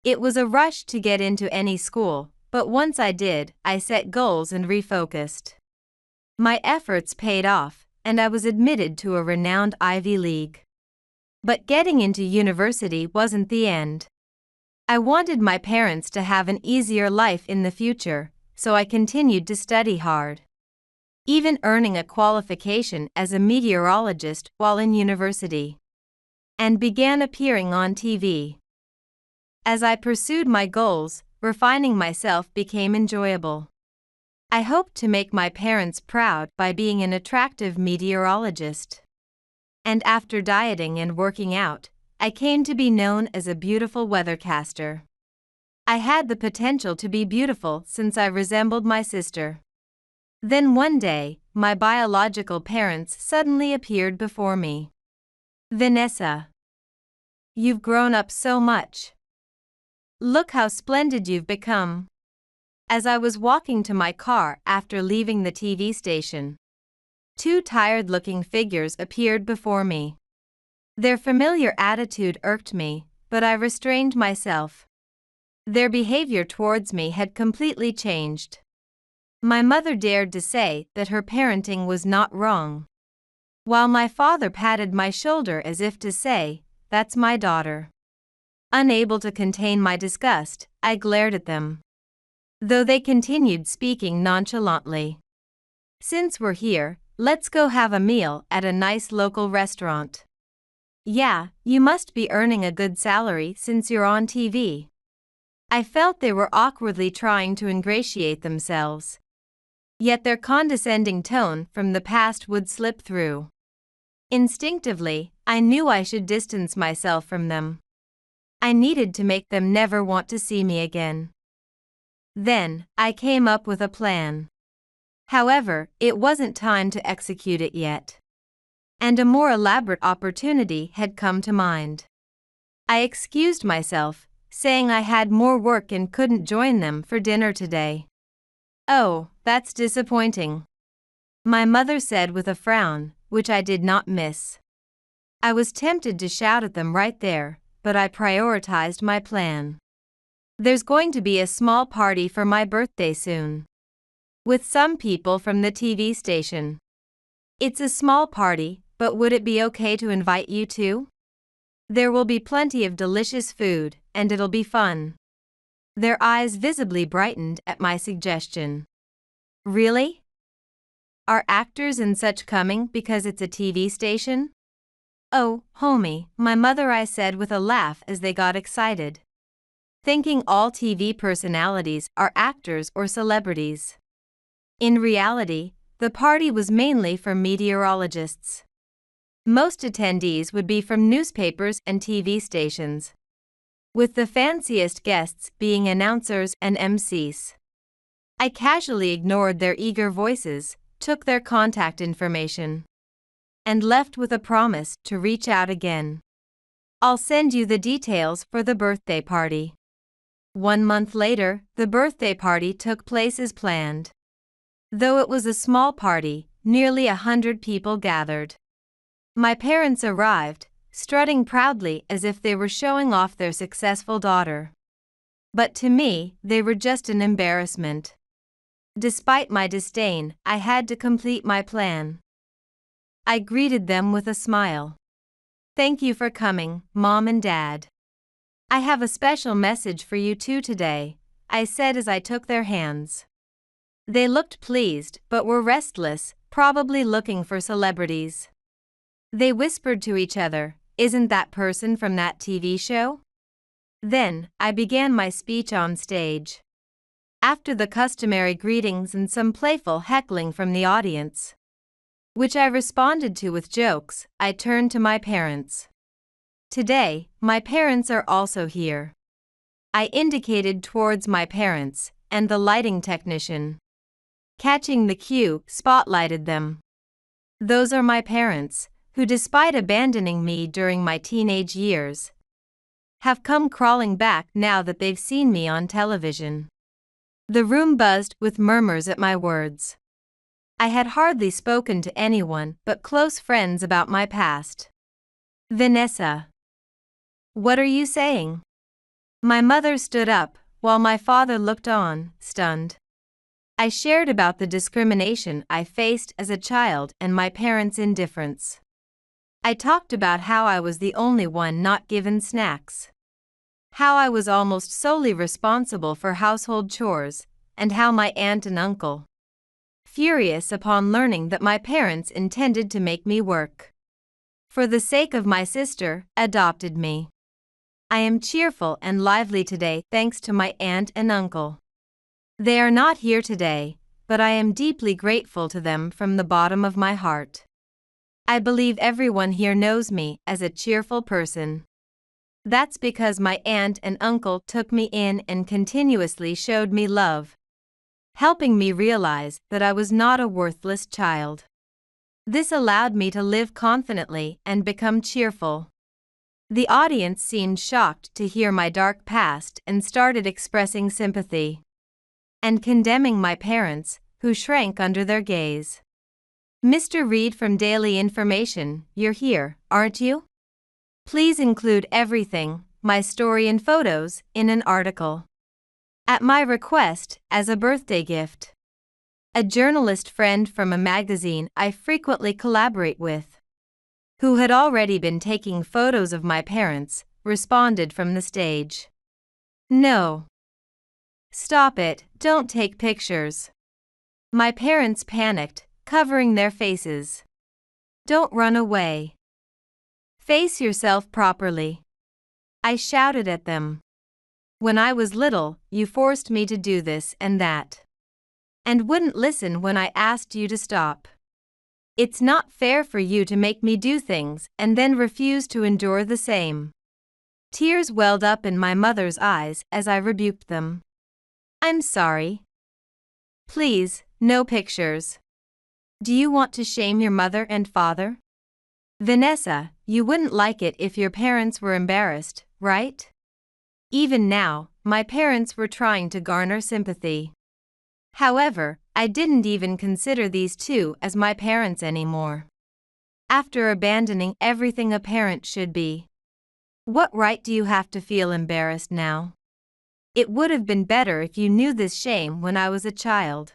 It was a rush to get into any school, but once I did, I set goals and refocused. My efforts paid off, and I was admitted to a renowned Ivy League. But getting into university wasn't the end. I wanted my parents to have an easier life in the future, so I continued to study hard, even earning a qualification as a meteorologist while in university, and began appearing on TV. As I pursued my goals, refining myself became enjoyable. I hoped to make my parents proud by being an attractive meteorologist. And after dieting and working out, I came to be known as a beautiful weathercaster. I had the potential to be beautiful since I resembled my sister. Then one day, my biological parents suddenly appeared before me. Vanessa, you've grown up so much. Look how splendid you've become. As I was walking to my car after leaving the TV station, two tired-looking figures appeared before me. Their familiar attitude irked me, but I restrained myself. Their behavior towards me had completely changed. My mother dared to say that her parenting was not wrong, while my father patted my shoulder as if to say, "That's my daughter." Unable to contain my disgust, I glared at them, though they continued speaking nonchalantly. "Since we're here, let's go have a meal at a nice local restaurant." "Yeah, you must be earning a good salary since you're on TV." I felt they were awkwardly trying to ingratiate themselves, yet their condescending tone from the past would slip through. Instinctively, I knew I should distance myself from them. I needed to make them never want to see me again. Then, I came up with a plan. However, it wasn't time to execute it yet, and a more elaborate opportunity had come to mind. I excused myself, saying I had more work and couldn't join them for dinner today. "Oh, that's disappointing," my mother said with a frown, which I did not miss. I was tempted to shout at them right there, but I prioritized my plan. "There's going to be a small party for my birthday soon, with some people from the TV station. It's a small party, but would it be okay to invite you too? There will be plenty of delicious food, and it'll be fun." Their eyes visibly brightened at my suggestion. "Really? Are actors and such coming because it's a TV station?" "Oh, homie, my mother," I said with a laugh as they got excited, thinking all TV personalities are actors or celebrities. In reality, the party was mainly for meteorologists. Most attendees would be from newspapers and TV stations, with the fanciest guests being announcers and MCs. I casually ignored their eager voices, took their contact information, and left with a promise to reach out again. "I'll send you the details for the birthday party." 1 month later, the birthday party took place as planned. Though it was a small party, nearly 100 people gathered. My parents arrived, strutting proudly as if they were showing off their successful daughter. But to me, they were just an embarrassment. Despite my disdain, I had to complete my plan. I greeted them with a smile. "Thank you for coming, Mom and Dad. I have a special message for you two today," I said as I took their hands. They looked pleased but were restless, probably looking for celebrities. They whispered to each other, "Isn't that person from that TV show?" Then, I began my speech on stage. After the customary greetings and some playful heckling from the audience, which I responded to with jokes, I turned to my parents. "Today, my parents are also here." I indicated towards my parents, and the lighting technician, catching the cue, spotlighted them. "Those are my parents, who despite abandoning me during my teenage years, have come crawling back now that they've seen me on television." The room buzzed with murmurs at my words. I had hardly spoken to anyone but close friends about my past. "Vanessa, what are you saying?" My mother stood up, while my father looked on, stunned. I shared about the discrimination I faced as a child and my parents' indifference. I talked about how I was the only one not given snacks, how I was almost solely responsible for household chores, and how my aunt and uncle, furious upon learning that my parents intended to make me work for the sake of my sister, adopted me. I am cheerful and lively today thanks to my aunt and uncle. They are not here today, but I am deeply grateful to them from the bottom of my heart. I believe everyone here knows me as a cheerful person. That's because my aunt and uncle took me in and continuously showed me love, helping me realize that I was not a worthless child. This allowed me to live confidently and become cheerful. The audience seemed shocked to hear my dark past and started expressing sympathy and condemning my parents, who shrank under their gaze. Mr. Reed from Daily Information, you're here, aren't you? Please include everything, my story and photos, in an article. At my request, as a birthday gift. A journalist friend from a magazine I frequently collaborate with, who had already been taking photos of my parents, responded from the stage. No. Stop it, don't take pictures. My parents panicked, covering their faces. Don't run away. Face yourself properly. I shouted at them. When I was little, you forced me to do this and that, and wouldn't listen when I asked you to stop. It's not fair for you to make me do things and then refuse to endure the same. Tears welled up in my mother's eyes as I rebuked them. I'm sorry. Please, no pictures. Do you want to shame your mother and father? Vanessa, you wouldn't like it if your parents were embarrassed, right? Even now, my parents were trying to garner sympathy. However, I didn't even consider these two as my parents anymore. After abandoning everything a parent should be. What right do you have to feel embarrassed now? It would have been better if you knew this shame when I was a child.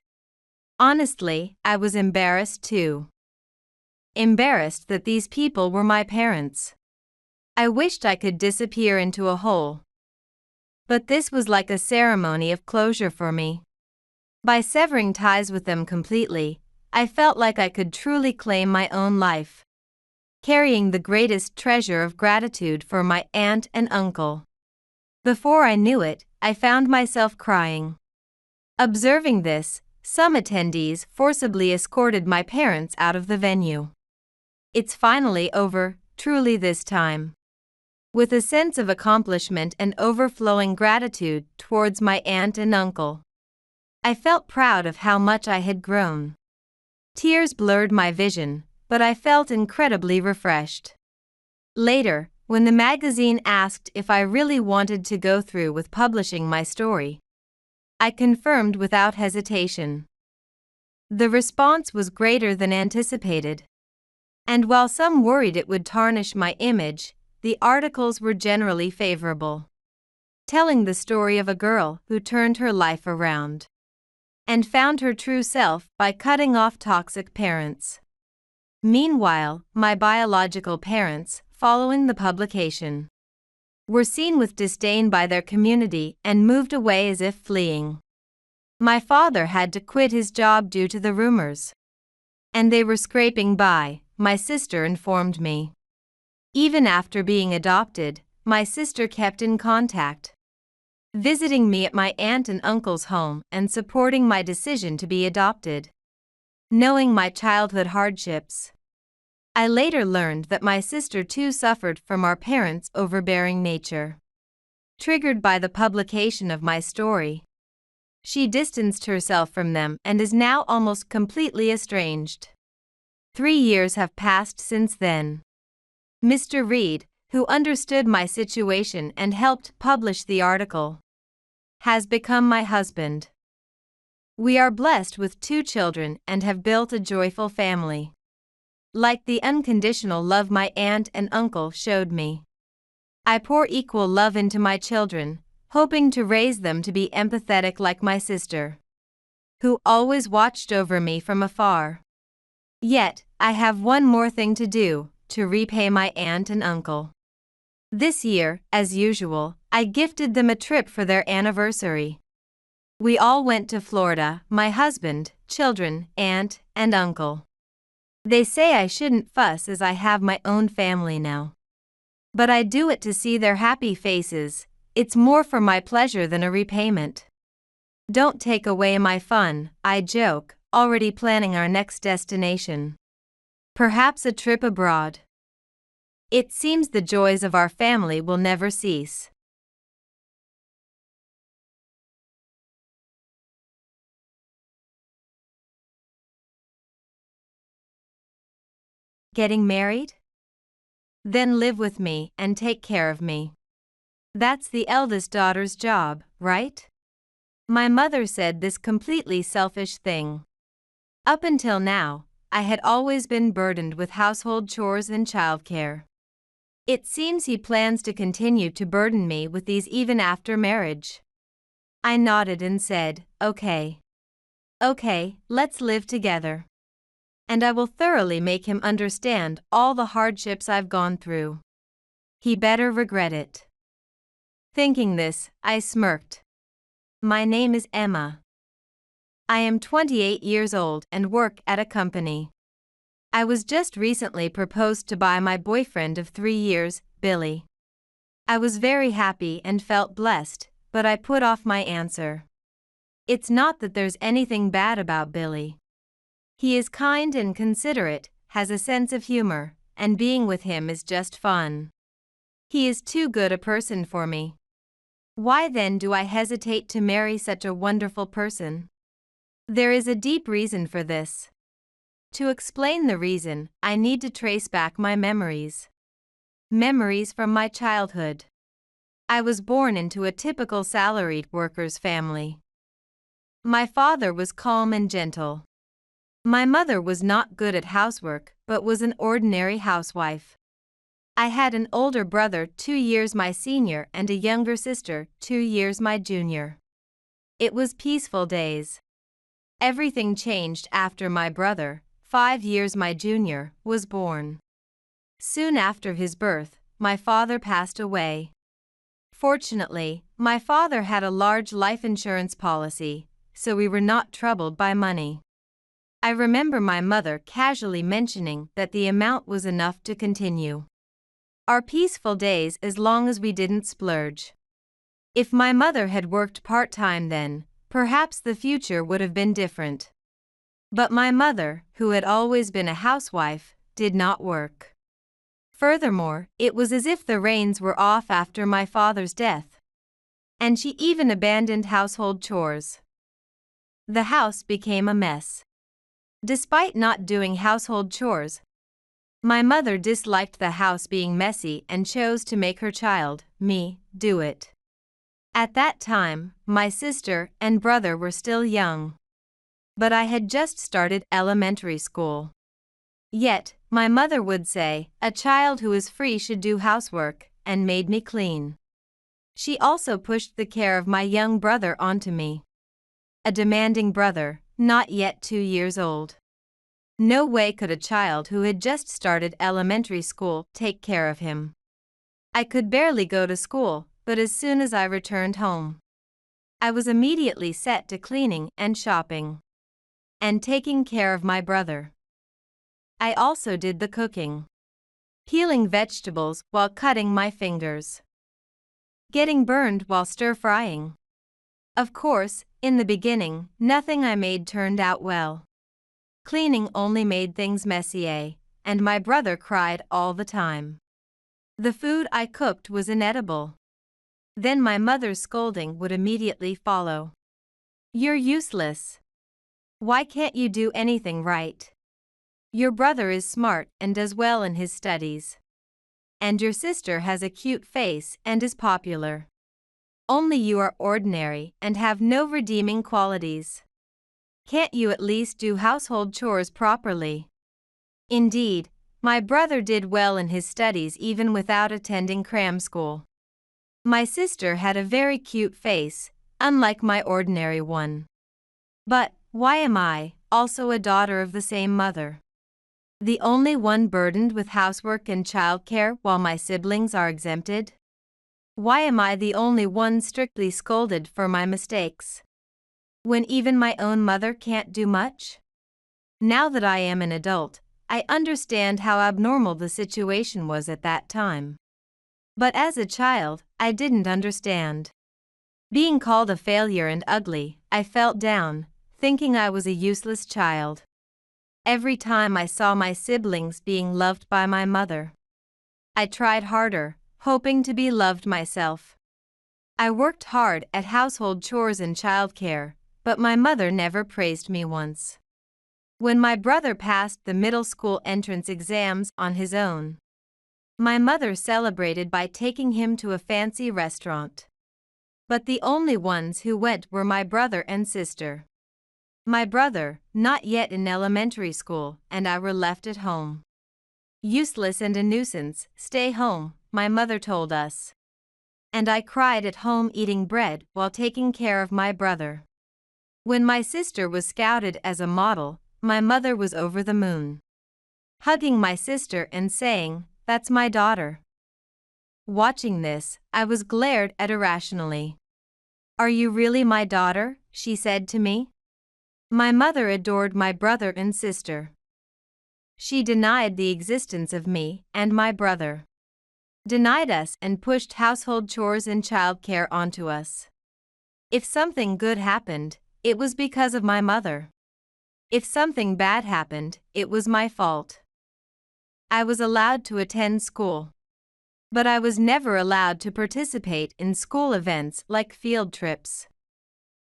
Honestly, I was embarrassed too. Embarrassed that these people were my parents. I wished I could disappear into a hole. But this was like a ceremony of closure for me. By severing ties with them completely, I felt like I could truly claim my own life, carrying the greatest treasure of gratitude for my aunt and uncle. Before I knew it, I found myself crying. Observing this, some attendees forcibly escorted my parents out of the venue. It's finally over, truly this time. With a sense of accomplishment and overflowing gratitude towards my aunt and uncle, I felt proud of how much I had grown. Tears blurred my vision, but I felt incredibly refreshed. Later, when the magazine asked if I really wanted to go through with publishing my story, I confirmed without hesitation. The response was greater than anticipated. And while some worried it would tarnish my image, the articles were generally favorable, telling the story of a girl who turned her life around and found her true self by cutting off toxic parents. Meanwhile, my biological parents, following the publication, were seen with disdain by their community and moved away as if fleeing. My father had to quit his job due to the rumors, and they were scraping by, my sister informed me. Even after being adopted, my sister kept in contact, visiting me at my aunt and uncle's home and supporting my decision to be adopted. Knowing my childhood hardships, I later learned that my sister too suffered from our parents' overbearing nature. Triggered by the publication of my story, she distanced herself from them and is now almost completely estranged. 3 years have passed since then. Mr. Reed, who understood my situation and helped publish the article, has become my husband. We are blessed with 2 children and have built a joyful family. Like the unconditional love my aunt and uncle showed me, I pour equal love into my children, hoping to raise them to be empathetic like my sister, who always watched over me from afar. Yet, I have one more thing to do, to repay my aunt and uncle. This year, as usual, I gifted them a trip for their anniversary. We all went to Florida, my husband, children, aunt, and uncle. They say I shouldn't fuss as I have my own family now. But I do it to see their happy faces. It's more for my pleasure than a repayment. Don't take away my fun, I joke, already planning our next destination. Perhaps a trip abroad. It seems the joys of our family will never cease. Getting married? Then live with me and take care of me. That's the eldest daughter's job, right? My mother said this completely selfish thing. Up until now, I had always been burdened with household chores and childcare. It seems he plans to continue to burden me with these even after marriage. I nodded and said, okay. Okay, let's live together. And I will thoroughly make him understand all the hardships I've gone through. He better regret it. Thinking this, I smirked. My name is Emma. I am 28 years old and work at a company. I was just recently proposed to by my boyfriend of 3 years, Billy. I was very happy and felt blessed, but I put off my answer. It's not that there's anything bad about Billy. He is kind and considerate, has a sense of humor, and being with him is just fun. He is too good a person for me. Why then do I hesitate to marry such a wonderful person? There is a deep reason for this. To explain the reason, I need to trace back my memories. Memories from my childhood. I was born into a typical salaried worker's family. My father was calm and gentle. My mother was not good at housework, but was an ordinary housewife. I had an older brother 2 years my senior and a younger sister 2 years my junior. It was peaceful days. Everything changed after my brother, 5 years my junior, was born. Soon after his birth, my father passed away. Fortunately, my father had a large life insurance policy, so we were not troubled by money. I remember my mother casually mentioning that the amount was enough to continue our peaceful days as long as we didn't splurge. If my mother had worked part-time then, perhaps the future would have been different. But my mother, who had always been a housewife, did not work. Furthermore, it was as if the reins were off after my father's death. And she even abandoned household chores. The house became a mess. Despite not doing household chores, my mother disliked the house being messy and chose to make her child, me, do it. At that time, my sister and brother were still young. But I had just started elementary school. Yet, my mother would say, a child who is free should do housework, and made me clean. She also pushed the care of my young brother onto me. A demanding brother, not yet 2 years old. No way could a child who had just started elementary school take care of him. I could barely go to school, but as soon as I returned home, I was immediately set to cleaning and shopping, and taking care of my brother. I also did the cooking, peeling vegetables while cutting my fingers, getting burned while stir-frying. Of course, in the beginning, nothing I made turned out well. Cleaning only made things messy, and my brother cried all the time. The food I cooked was inedible. Then my mother's scolding would immediately follow. You're useless. Why can't you do anything right? Your brother is smart and does well in his studies. And your sister has a cute face and is popular. Only you are ordinary and have no redeeming qualities. Can't you at least do household chores properly? Indeed, my brother did well in his studies even without attending cram school. My sister had a very cute face, unlike my ordinary one. But why am I also a daughter of the same mother? The only one burdened with housework and childcare while my siblings are exempted? Why am I the only one strictly scolded for my mistakes, when even my own mother can't do much? Now that I am an adult, I understand how abnormal the situation was at that time. But as a child, I didn't understand. Being called a failure and ugly, I felt down, thinking I was a useless child. Every time I saw my siblings being loved by my mother, I tried harder, hoping to be loved myself. I worked hard at household chores and childcare, but my mother never praised me once. When my brother passed the middle school entrance exams on his own, my mother celebrated by taking him to a fancy restaurant. But the only ones who went were my brother and sister. My brother, not yet in elementary school, and I were left at home. Useless and a nuisance, stay home, my mother told us. And I cried at home eating bread while taking care of my brother. When my sister was scouted as a model, my mother was over the moon, hugging my sister and saying, "That's my daughter." Watching this, I was glared at irrationally. "Are you really my daughter?" she said to me. My mother adored my brother and sister. She denied the existence of me and my brother, denied us and pushed household chores and childcare onto us. If something good happened, it was because of my mother. If something bad happened, it was my fault. I was allowed to attend school, but I was never allowed to participate in school events like field trips.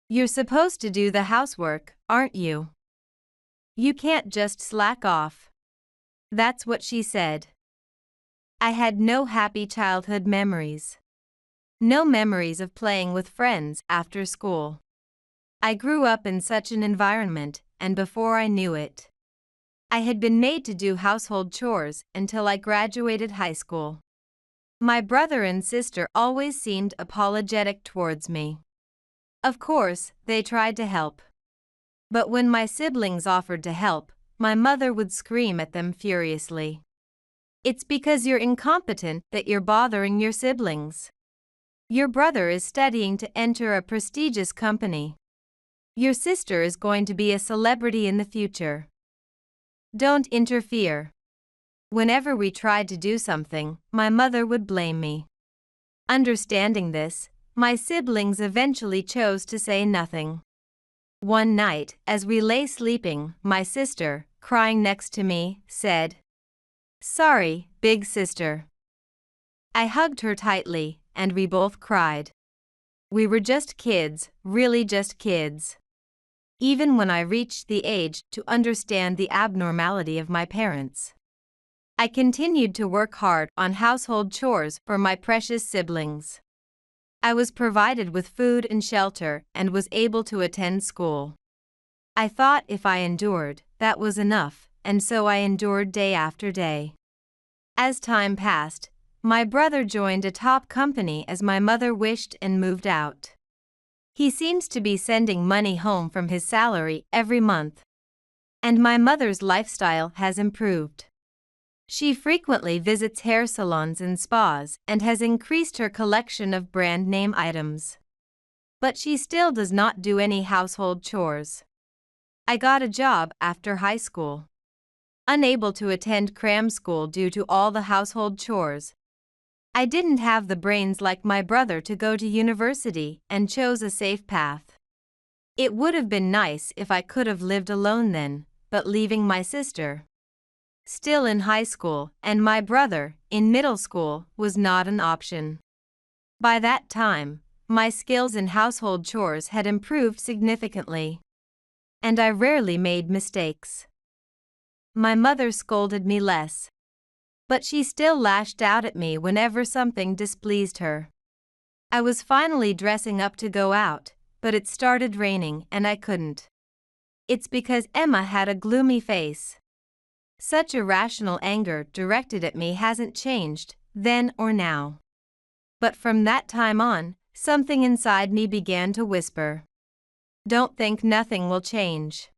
"You're supposed to do the housework, aren't you? You can't just slack off." That's what she said. I had no happy childhood memories. No memories of playing with friends after school. I grew up in such an environment, and before I knew it, I had been made to do household chores until I graduated high school. My brother and sister always seemed apologetic towards me. Of course, they tried to help. But when my siblings offered to help, my mother would scream at them furiously. "It's because you're incompetent that you're bothering your siblings. Your brother is studying to enter a prestigious company. Your sister is going to be a celebrity in the future. Don't interfere." Whenever we tried to do something, my mother would blame me. Understanding this, my siblings eventually chose to say nothing. One night, as we lay sleeping, my sister, crying next to me, said, "Sorry, big sister." I hugged her tightly, and we both cried. We were just kids, really just kids. Even when I reached the age to understand the abnormality of my parents, I continued to work hard on household chores for my precious siblings. I was provided with food and shelter and was able to attend school. I thought if I endured, that was enough, and so I endured day after day. As time passed, my brother joined a top company as my mother wished and moved out. He seems to be sending money home from his salary every month. And my mother's lifestyle has improved. She frequently visits hair salons and spas and has increased her collection of brand name items. But she still does not do any household chores. I got a job after high school. Unable to attend cram school due to all the household chores, I didn't have the brains like my brother to go to university and chose a safe path. It would have been nice if I could have lived alone then, but leaving my sister, still in high school, and my brother, in middle school, was not an option. By that time, my skills in household chores had improved significantly, and I rarely made mistakes. My mother scolded me less, but she still lashed out at me whenever something displeased her. I was finally dressing up to go out, but it started raining and I couldn't. It's because Emma had a gloomy face. Such irrational anger directed at me hasn't changed, then or now. But from that time on, something inside me began to whisper, "Don't think nothing will change."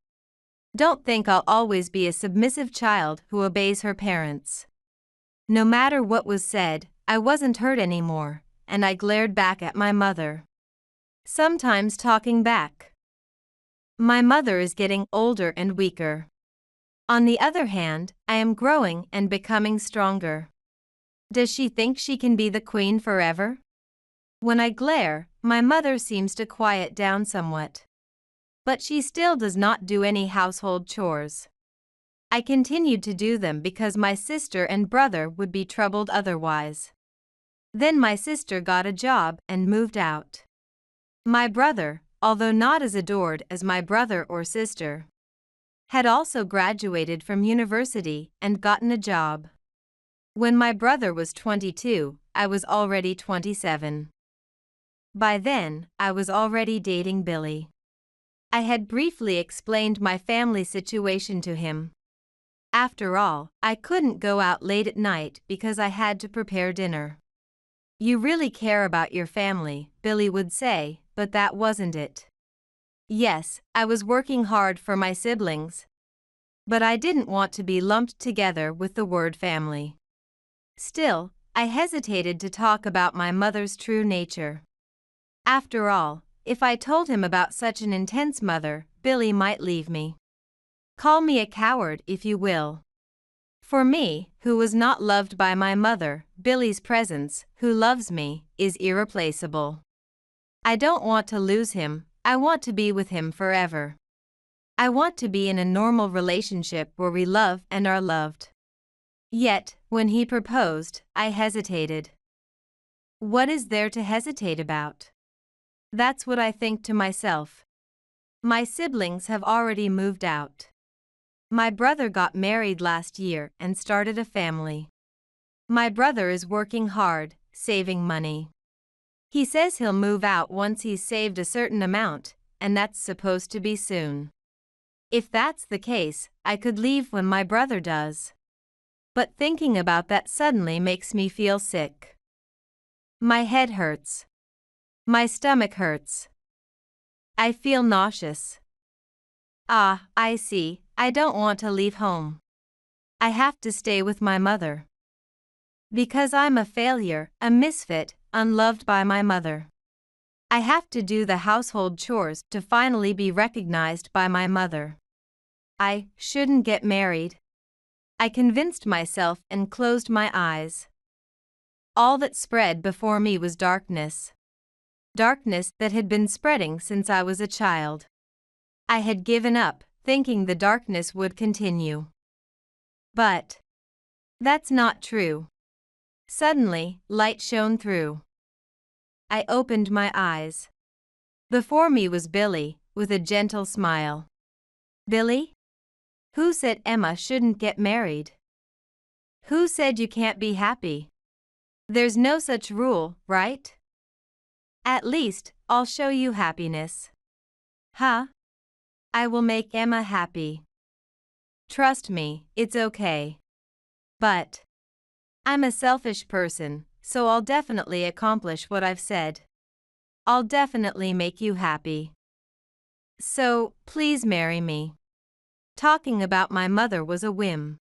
Don't think I'll always be a submissive child who obeys her parents. No matter what was said, I wasn't hurt anymore, and I glared back at my mother. Sometimes talking back. My mother is getting older and weaker. On the other hand, I am growing and becoming stronger. Does she think she can be the queen forever? When I glare, my mother seems to quiet down somewhat. But she still does not do any household chores. I continued to do them because my sister and brother would be troubled otherwise. Then my sister got a job and moved out. My brother, although not as adored as my brother or sister, had also graduated from university and gotten a job. When my brother was 22, I was already 27. By then, I was already dating Billy. I had briefly explained my family situation to him. After all, I couldn't go out late at night because I had to prepare dinner. You really care about your family, Billy would say, but that wasn't it. Yes, I was working hard for my siblings. But I didn't want to be lumped together with the word family. Still, I hesitated to talk about my mother's true nature. After all, if I told him about such an intense mother, Billy might leave me. Call me a coward if you will. For me, who was not loved by my mother, Billy's presence, who loves me, is irreplaceable. I don't want to lose him, I want to be with him forever. I want to be in a normal relationship where we love and are loved. Yet, when he proposed, I hesitated. What is there to hesitate about? That's what I think to myself. My siblings have already moved out. My brother got married last year and started a family. My brother is working hard, saving money. He says he'll move out once he's saved a certain amount, and that's supposed to be soon. If that's the case, I could leave when my brother does. But thinking about that suddenly makes me feel sick. My head hurts. My stomach hurts. I feel nauseous. Ah, I see, I don't want to leave home. I have to stay with my mother. Because I'm a failure, a misfit, unloved by my mother. I have to do the household chores to finally be recognized by my mother. I shouldn't get married. I convinced myself and closed my eyes. All that spread before me was darkness. Darkness that had been spreading since I was a child. I had given up, thinking the darkness would continue. But that's not true. Suddenly, light shone through. I opened my eyes. Before me was Billy, with a gentle smile. Billy? Who said Emma shouldn't get married? Who said you can't be happy? There's no such rule, right? At least, I'll show you happiness. Huh? I will make Emma happy. Trust me, it's okay. But I'm a selfish person, so I'll definitely accomplish what I've said. I'll definitely make you happy. So, please marry me. Talking about my mother was a whim.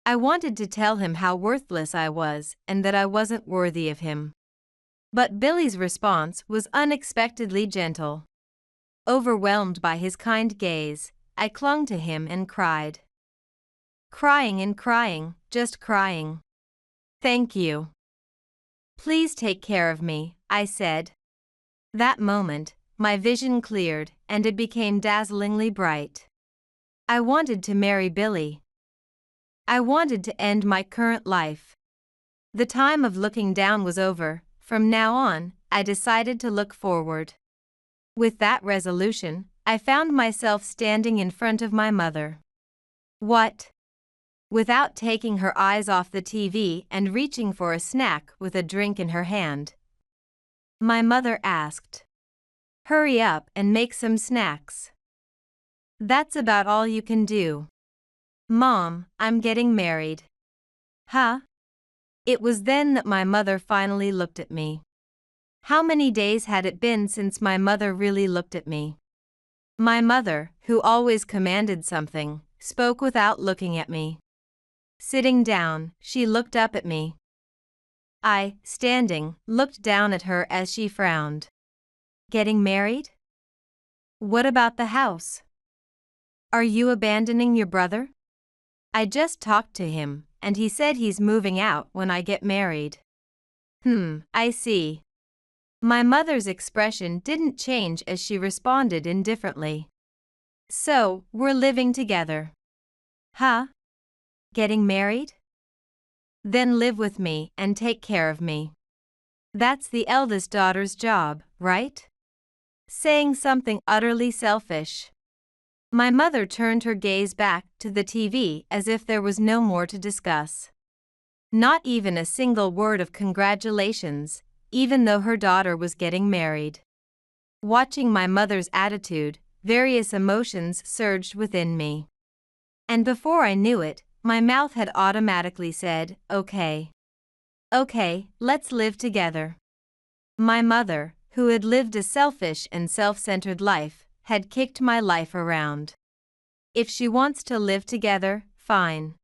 I wanted to tell him how worthless I was and that I wasn't worthy of him. But Billy's response was unexpectedly gentle. Overwhelmed by his kind gaze, I clung to him and cried. Crying and crying, just crying. Thank you. Please take care of me, I said. That moment, my vision cleared and it became dazzlingly bright. I wanted to marry Billy. I wanted to end my current life. The time of looking down was over. From now on, I decided to look forward. With that resolution, I found myself standing in front of my mother. What? Without taking her eyes off the TV and reaching for a snack with a drink in her hand, my mother asked, "Hurry up and make some snacks. That's about all you can do." Mom, I'm getting married. Huh? It was then that my mother finally looked at me. How many days had it been since my mother really looked at me? My mother, who always commanded something, spoke without looking at me. Sitting down, she looked up at me. I, standing, looked down at her as she frowned. Getting married? What about the house? Are you abandoning your brother? I just talked to him, and he said he's moving out when I get married. I see. My mother's expression didn't change as she responded indifferently. So, we're living together. Huh? Getting married? Then live with me and take care of me. That's the eldest daughter's job, right? Saying something utterly selfish. My mother turned her gaze back to the TV as if there was no more to discuss. Not even a single word of congratulations, even though her daughter was getting married. Watching my mother's attitude, various emotions surged within me. And before I knew it, my mouth had automatically said, okay. Okay, let's live together. My mother, who had lived a selfish and self-centered life, had kicked my life around. If she wants to live together, fine.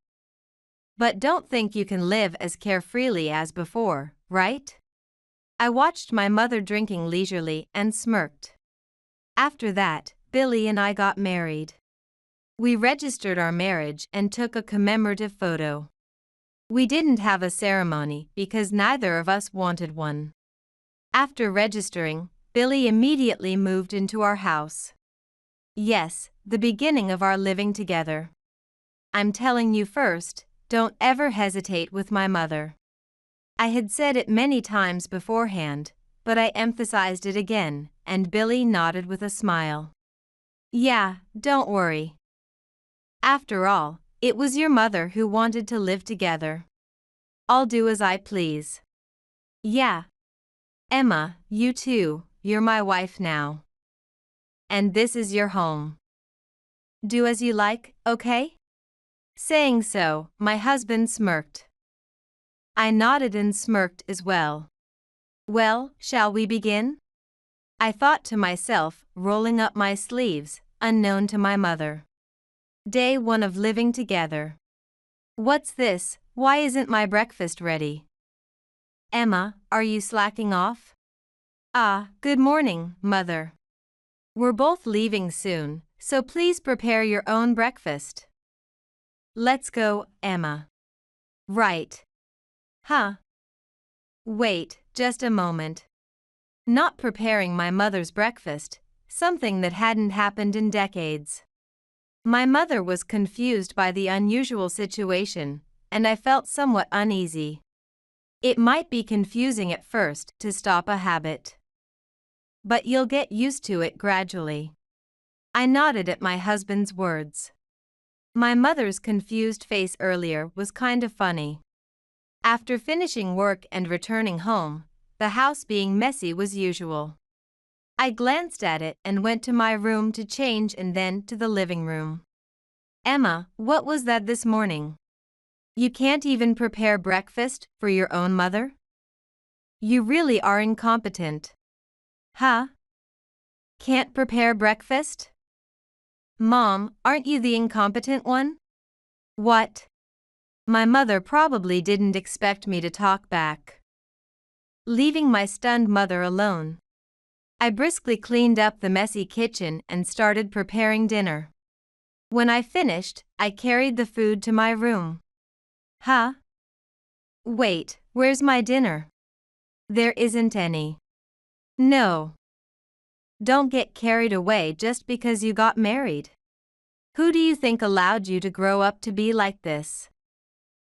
But don't think you can live as carefreely as before, right? I watched my mother drinking leisurely and smirked. After that, Billy and I got married. We registered our marriage and took a commemorative photo. We didn't have a ceremony because neither of us wanted one. After registering, Billy immediately moved into our house. Yes, the beginning of our living together. I'm telling you first, don't ever hesitate with my mother. I had said it many times beforehand, but I emphasized it again, and Billy nodded with a smile. Yeah, don't worry. After all, it was your mother who wanted to live together. I'll do as I please. Yeah. Emma, you too, you're my wife now. And this is your home. Do as you like, okay? Saying so, my husband smirked. I nodded and smirked as well. Well, shall we begin? I thought to myself, rolling up my sleeves, unknown to my mother. Day 1 of living together. What's this? Why isn't my breakfast ready? Emma, are you slacking off? Good morning, Mother. We're both leaving soon, so please prepare your own breakfast. Let's go, Emma. Right. Huh? Wait, just a moment. Not preparing my mother's breakfast, something that hadn't happened in decades. My mother was confused by the unusual situation, and I felt somewhat uneasy. It might be confusing at first to stop a habit. But you'll get used to it gradually. I nodded at my husband's words. My mother's confused face earlier was kind of funny. After finishing work and returning home, the house being messy was usual. I glanced at it and went to my room to change and then to the living room. Emma, what was that this morning? You can't even prepare breakfast for your own mother? You really are incompetent. Huh? Can't prepare breakfast? Mom, aren't you the incompetent one? What? My mother probably didn't expect me to talk back. Leaving my stunned mother alone, I briskly cleaned up the messy kitchen and started preparing dinner. When I finished, I carried the food to my room. Huh? Wait, where's my dinner? There isn't any. No. Don't get carried away just because you got married. Who do you think allowed you to grow up to be like this?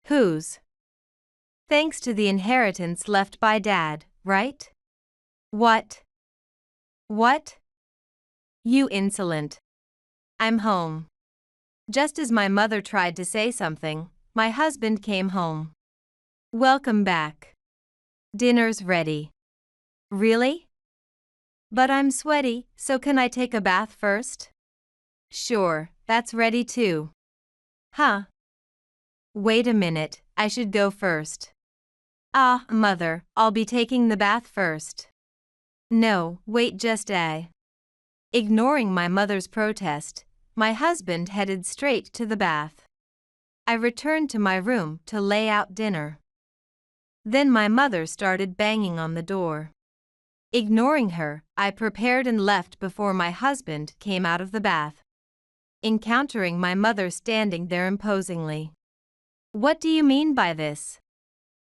Whose? Thanks to the inheritance left by Dad, right? What? What? You insolent. I'm home. Just as my mother tried to say something, my husband came home. Welcome back. Dinner's ready. Really? But I'm sweaty, so can I take a bath first? Sure, that's ready too. Huh? Wait a minute, I should go first. Mother, I'll be taking the bath first. No, wait just a. Ignoring my mother's protest, my husband headed straight to the bath. I returned to my room to lay out dinner. Then my mother started banging on the door. Ignoring her, I prepared and left before my husband came out of the bath, encountering my mother standing there imposingly. "What do you mean by this?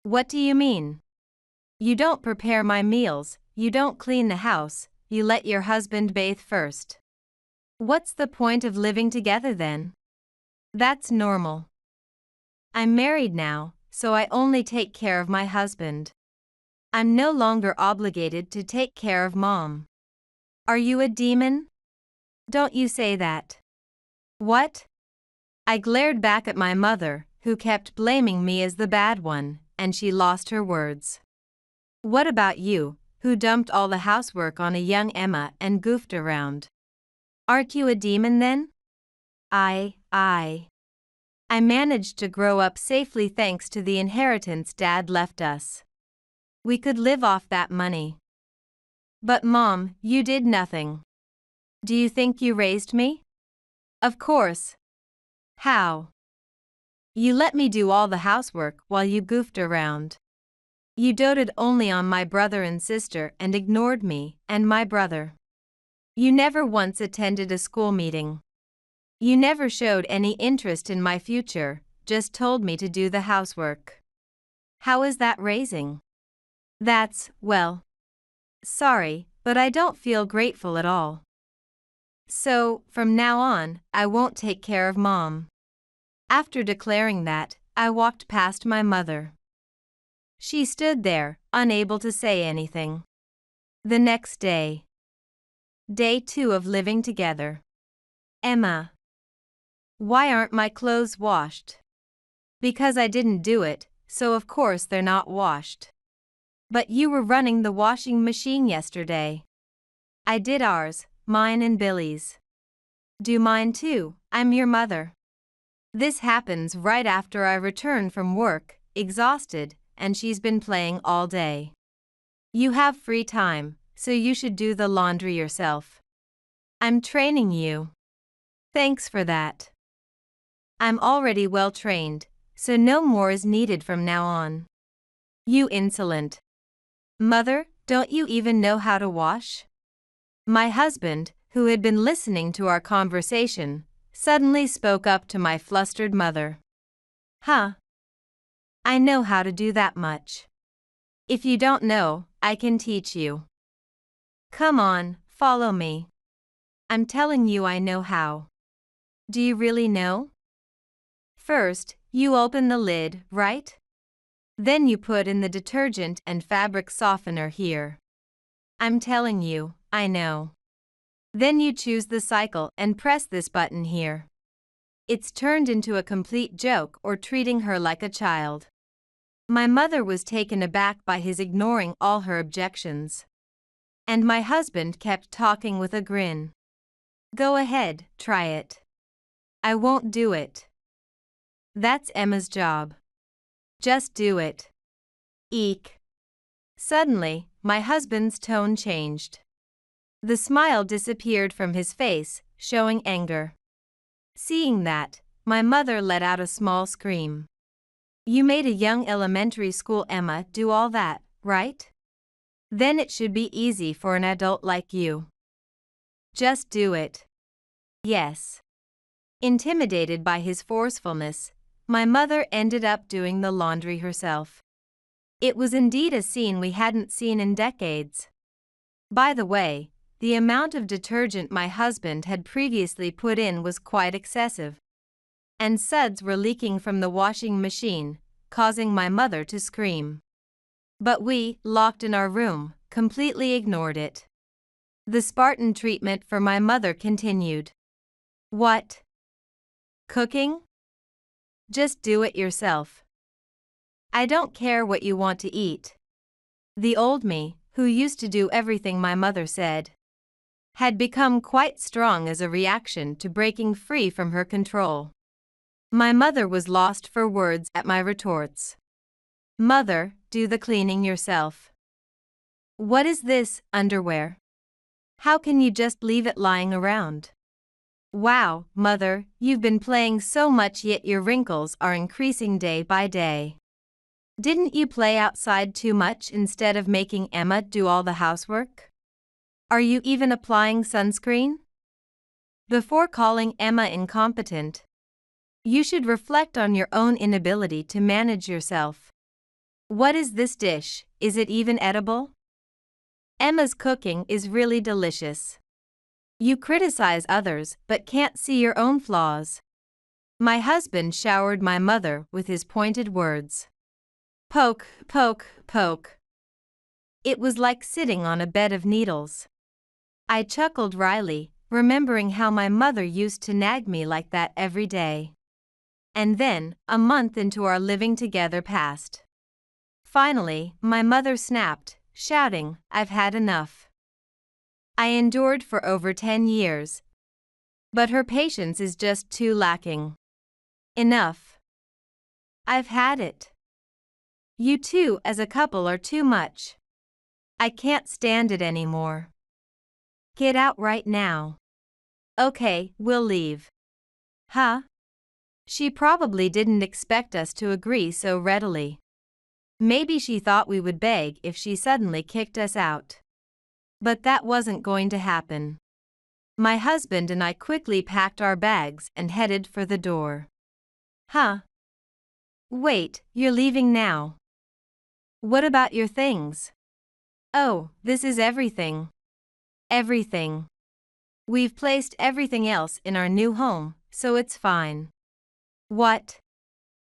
What do you mean? You don't prepare my meals, you don't clean the house, you let your husband bathe first. What's the point of living together then? That's normal. I'm married now, so I only take care of my husband. I'm no longer obligated to take care of Mom. Are you a demon? Don't you say that." "What?" I glared back at my mother, who kept blaming me as the bad one, and she lost her words. "What about you, who dumped all the housework on a young Emma and goofed around? Aren't you a demon then?" I managed to grow up safely thanks to the inheritance Dad left us. We could live off that money. But Mom, you did nothing. Do you think you raised me? Of course. How? You let me do all the housework while you goofed around. You doted only on my brother and sister and ignored me and my brother. You never once attended a school meeting. You never showed any interest in my future, just told me to do the housework. How is that raising? That's, well, sorry, but I don't feel grateful at all. So, from now on, I won't take care of Mom." After declaring that, I walked past my mother. She stood there, unable to say anything. The next day. Day 2 of living together. "Emma. Why aren't my clothes washed?" "Because I didn't do it, so of course they're not washed." "But you were running the washing machine yesterday." "I did ours, mine and Billy's." "Do mine too, I'm your mother." This happens right after I return from work, exhausted, and she's been playing all day. You have free time, so you should do the laundry yourself. I'm training you. Thanks for that. I'm already well trained, so no more is needed from now on. You insolent. Mother, don't you even know how to wash? My husband, who had been listening to our conversation, suddenly spoke up to my flustered mother. Huh? I know how to do that much. If you don't know, I can teach you. Come on, follow me. I'm telling you I know how. Do you really know? First, you open the lid, right? Then you put in the detergent and fabric softener here. I'm telling you, I know. Then you choose the cycle and press this button here. It's turned into a complete joke or treating her like a child. My mother was taken aback by his ignoring all her objections. And my husband kept talking with a grin. Go ahead, try it. I won't do it. That's Emma's job. Just do it. Eek. Suddenly, my husband's tone changed. The smile disappeared from his face, showing anger. Seeing that, my mother let out a small scream. You made a young elementary school Emma do all that, right? Then it should be easy for an adult like you. Just do it. Yes. Intimidated by his forcefulness, my mother ended up doing the laundry herself. It was indeed a scene we hadn't seen in decades. By the way, the amount of detergent my husband had previously put in was quite excessive. And suds were leaking from the washing machine, causing my mother to scream. But we, locked in our room, completely ignored it. The Spartan treatment for my mother continued. What? Cooking? Just do it yourself. I don't care what you want to eat. The old me, who used to do everything my mother said, had become quite strong as a reaction to breaking free from her control. My mother was lost for words at my retorts. Mother, do the cleaning yourself. What is this, underwear? How can you just leave it lying around? Wow, Mother, you've been playing so much yet your wrinkles are increasing day by day. Didn't you play outside too much instead of making Emma do all the housework? Are you even applying sunscreen? Before calling Emma incompetent, you should reflect on your own inability to manage yourself. What is this dish? Is it even edible? Emma's cooking is really delicious. You criticize others but can't see your own flaws. My husband showered my mother with his pointed words. Poke, poke, poke. It was like sitting on a bed of needles. I chuckled wryly, remembering how my mother used to nag me like that every day. And then, a month into our living together passed. Finally, my mother snapped, shouting, "I've had enough." I endured for over 10 years. But her patience is just too lacking. Enough. I've had it. You two as a couple are too much. I can't stand it anymore. Get out right now. Okay, we'll leave. Huh? She probably didn't expect us to agree so readily. Maybe she thought we would beg if she suddenly kicked us out. But that wasn't going to happen. My husband and I quickly packed our bags and headed for the door. Huh? Wait, you're leaving now. What about your things? Oh, this is everything. Everything. We've placed everything else in our new home, so it's fine. What?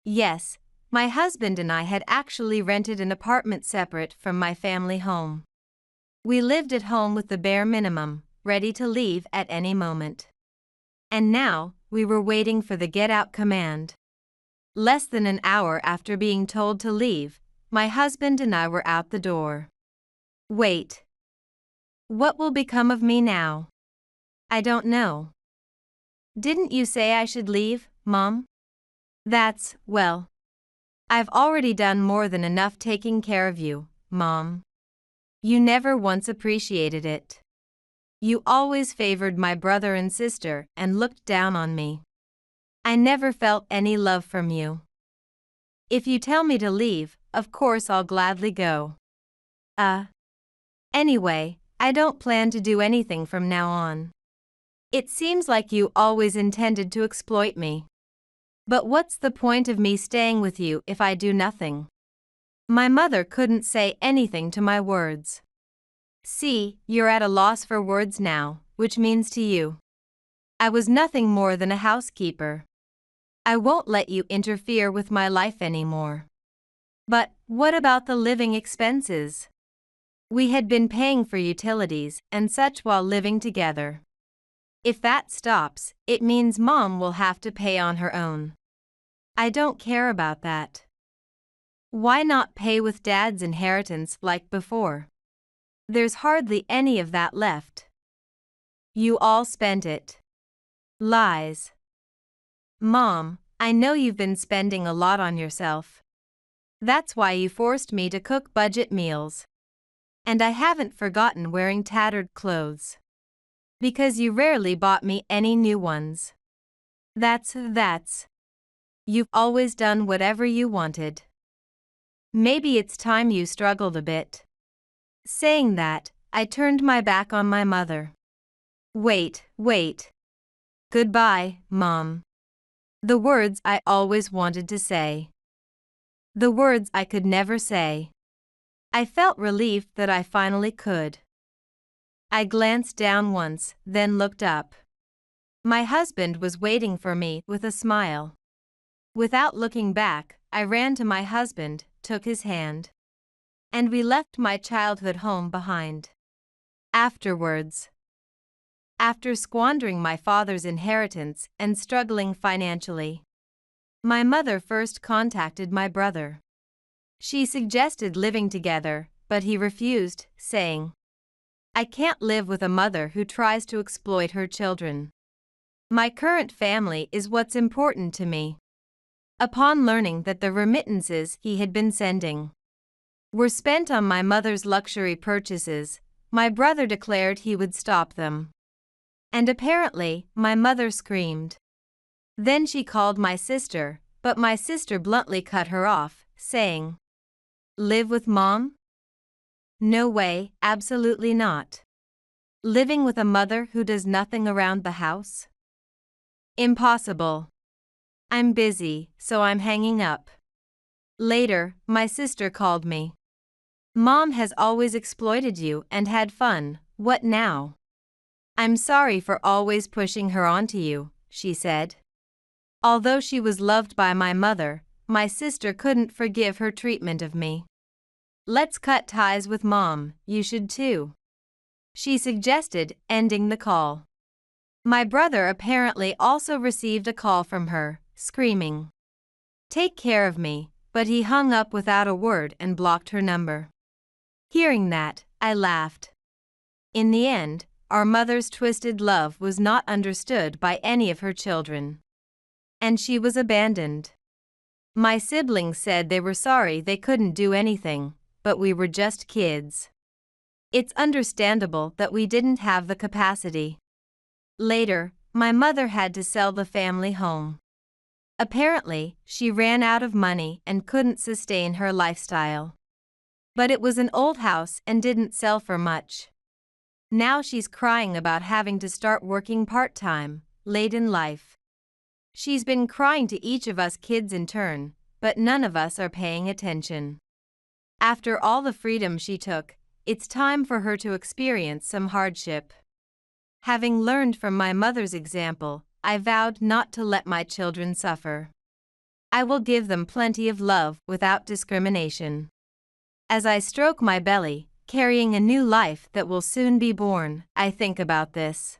Yes, my husband and I had actually rented an apartment separate from my family home. We lived at home with the bare minimum, ready to leave at any moment. And now, we were waiting for the get-out command. Less than an hour after being told to leave, my husband and I were out the door. Wait. What will become of me now? I don't know. Didn't you say I should leave, Mom? Well, I've already done more than enough taking care of you, Mom. You never once appreciated it. You always favored my brother and sister and looked down on me. I never felt any love from you. If you tell me to leave, of course I'll gladly go. Anyway, I don't plan to do anything from now on. It seems like you always intended to exploit me. But what's the point of me staying with you if I do nothing? My mother couldn't say anything to my words. See, you're at a loss for words now, which means to you, I was nothing more than a housekeeper. I won't let you interfere with my life anymore. But what about the living expenses? We had been paying for utilities and such while living together. If that stops, it means Mom will have to pay on her own. I don't care about that. Why not pay with Dad's inheritance like before? There's hardly any of that left. You all spent it. Lies. Mom, I know you've been spending a lot on yourself. That's why you forced me to cook budget meals. And I haven't forgotten wearing tattered clothes. Because you rarely bought me any new ones. That's. You've always done whatever you wanted. Maybe it's time you struggled a bit. Saying that, I turned my back on my mother. Wait. Goodbye, Mom. The words I always wanted to say. The words I could never say. I felt relieved that I finally could. I glanced down once, then looked up. My husband was waiting for me with a smile. Without looking back, I ran to my husband, took his hand. And we left my childhood home behind. Afterwards, after squandering my father's inheritance and struggling financially, my mother first contacted my brother. She suggested living together, but he refused, saying, I can't live with a mother who tries to exploit her children. My current family is what's important to me. Upon learning that the remittances he had been sending were spent on my mother's luxury purchases, my brother declared he would stop them. And apparently, my mother screamed. Then she called my sister, but my sister bluntly cut her off, saying, "Live with mom? No way, absolutely not. Living with a mother who does nothing around the house? Impossible. I'm busy, so I'm hanging up." Later, my sister called me. "Mom has always exploited you and had fun, what now?" "I'm sorry for always pushing her onto you," she said. Although she was loved by my mother, my sister couldn't forgive her treatment of me. "Let's cut ties with mom, you should too," she suggested, ending the call. My brother apparently also received a call from her, screaming, "Take care of me," but he hung up without a word and blocked her number. Hearing that, I laughed. In the end, our mother's twisted love was not understood by any of her children. And she was abandoned. My siblings said they were sorry they couldn't do anything, but we were just kids. It's understandable that we didn't have the capacity. Later, my mother had to sell the family home. Apparently, she ran out of money and couldn't sustain her lifestyle. But it was an old house and didn't sell for much. Now she's crying about having to start working part-time, late in life. She's been crying to each of us kids in turn, but none of us are paying attention. After all the freedom she took, it's time for her to experience some hardship. Having learned from my mother's example, I vowed not to let my children suffer. I will give them plenty of love without discrimination. As I stroke my belly, carrying a new life that will soon be born, I think about this.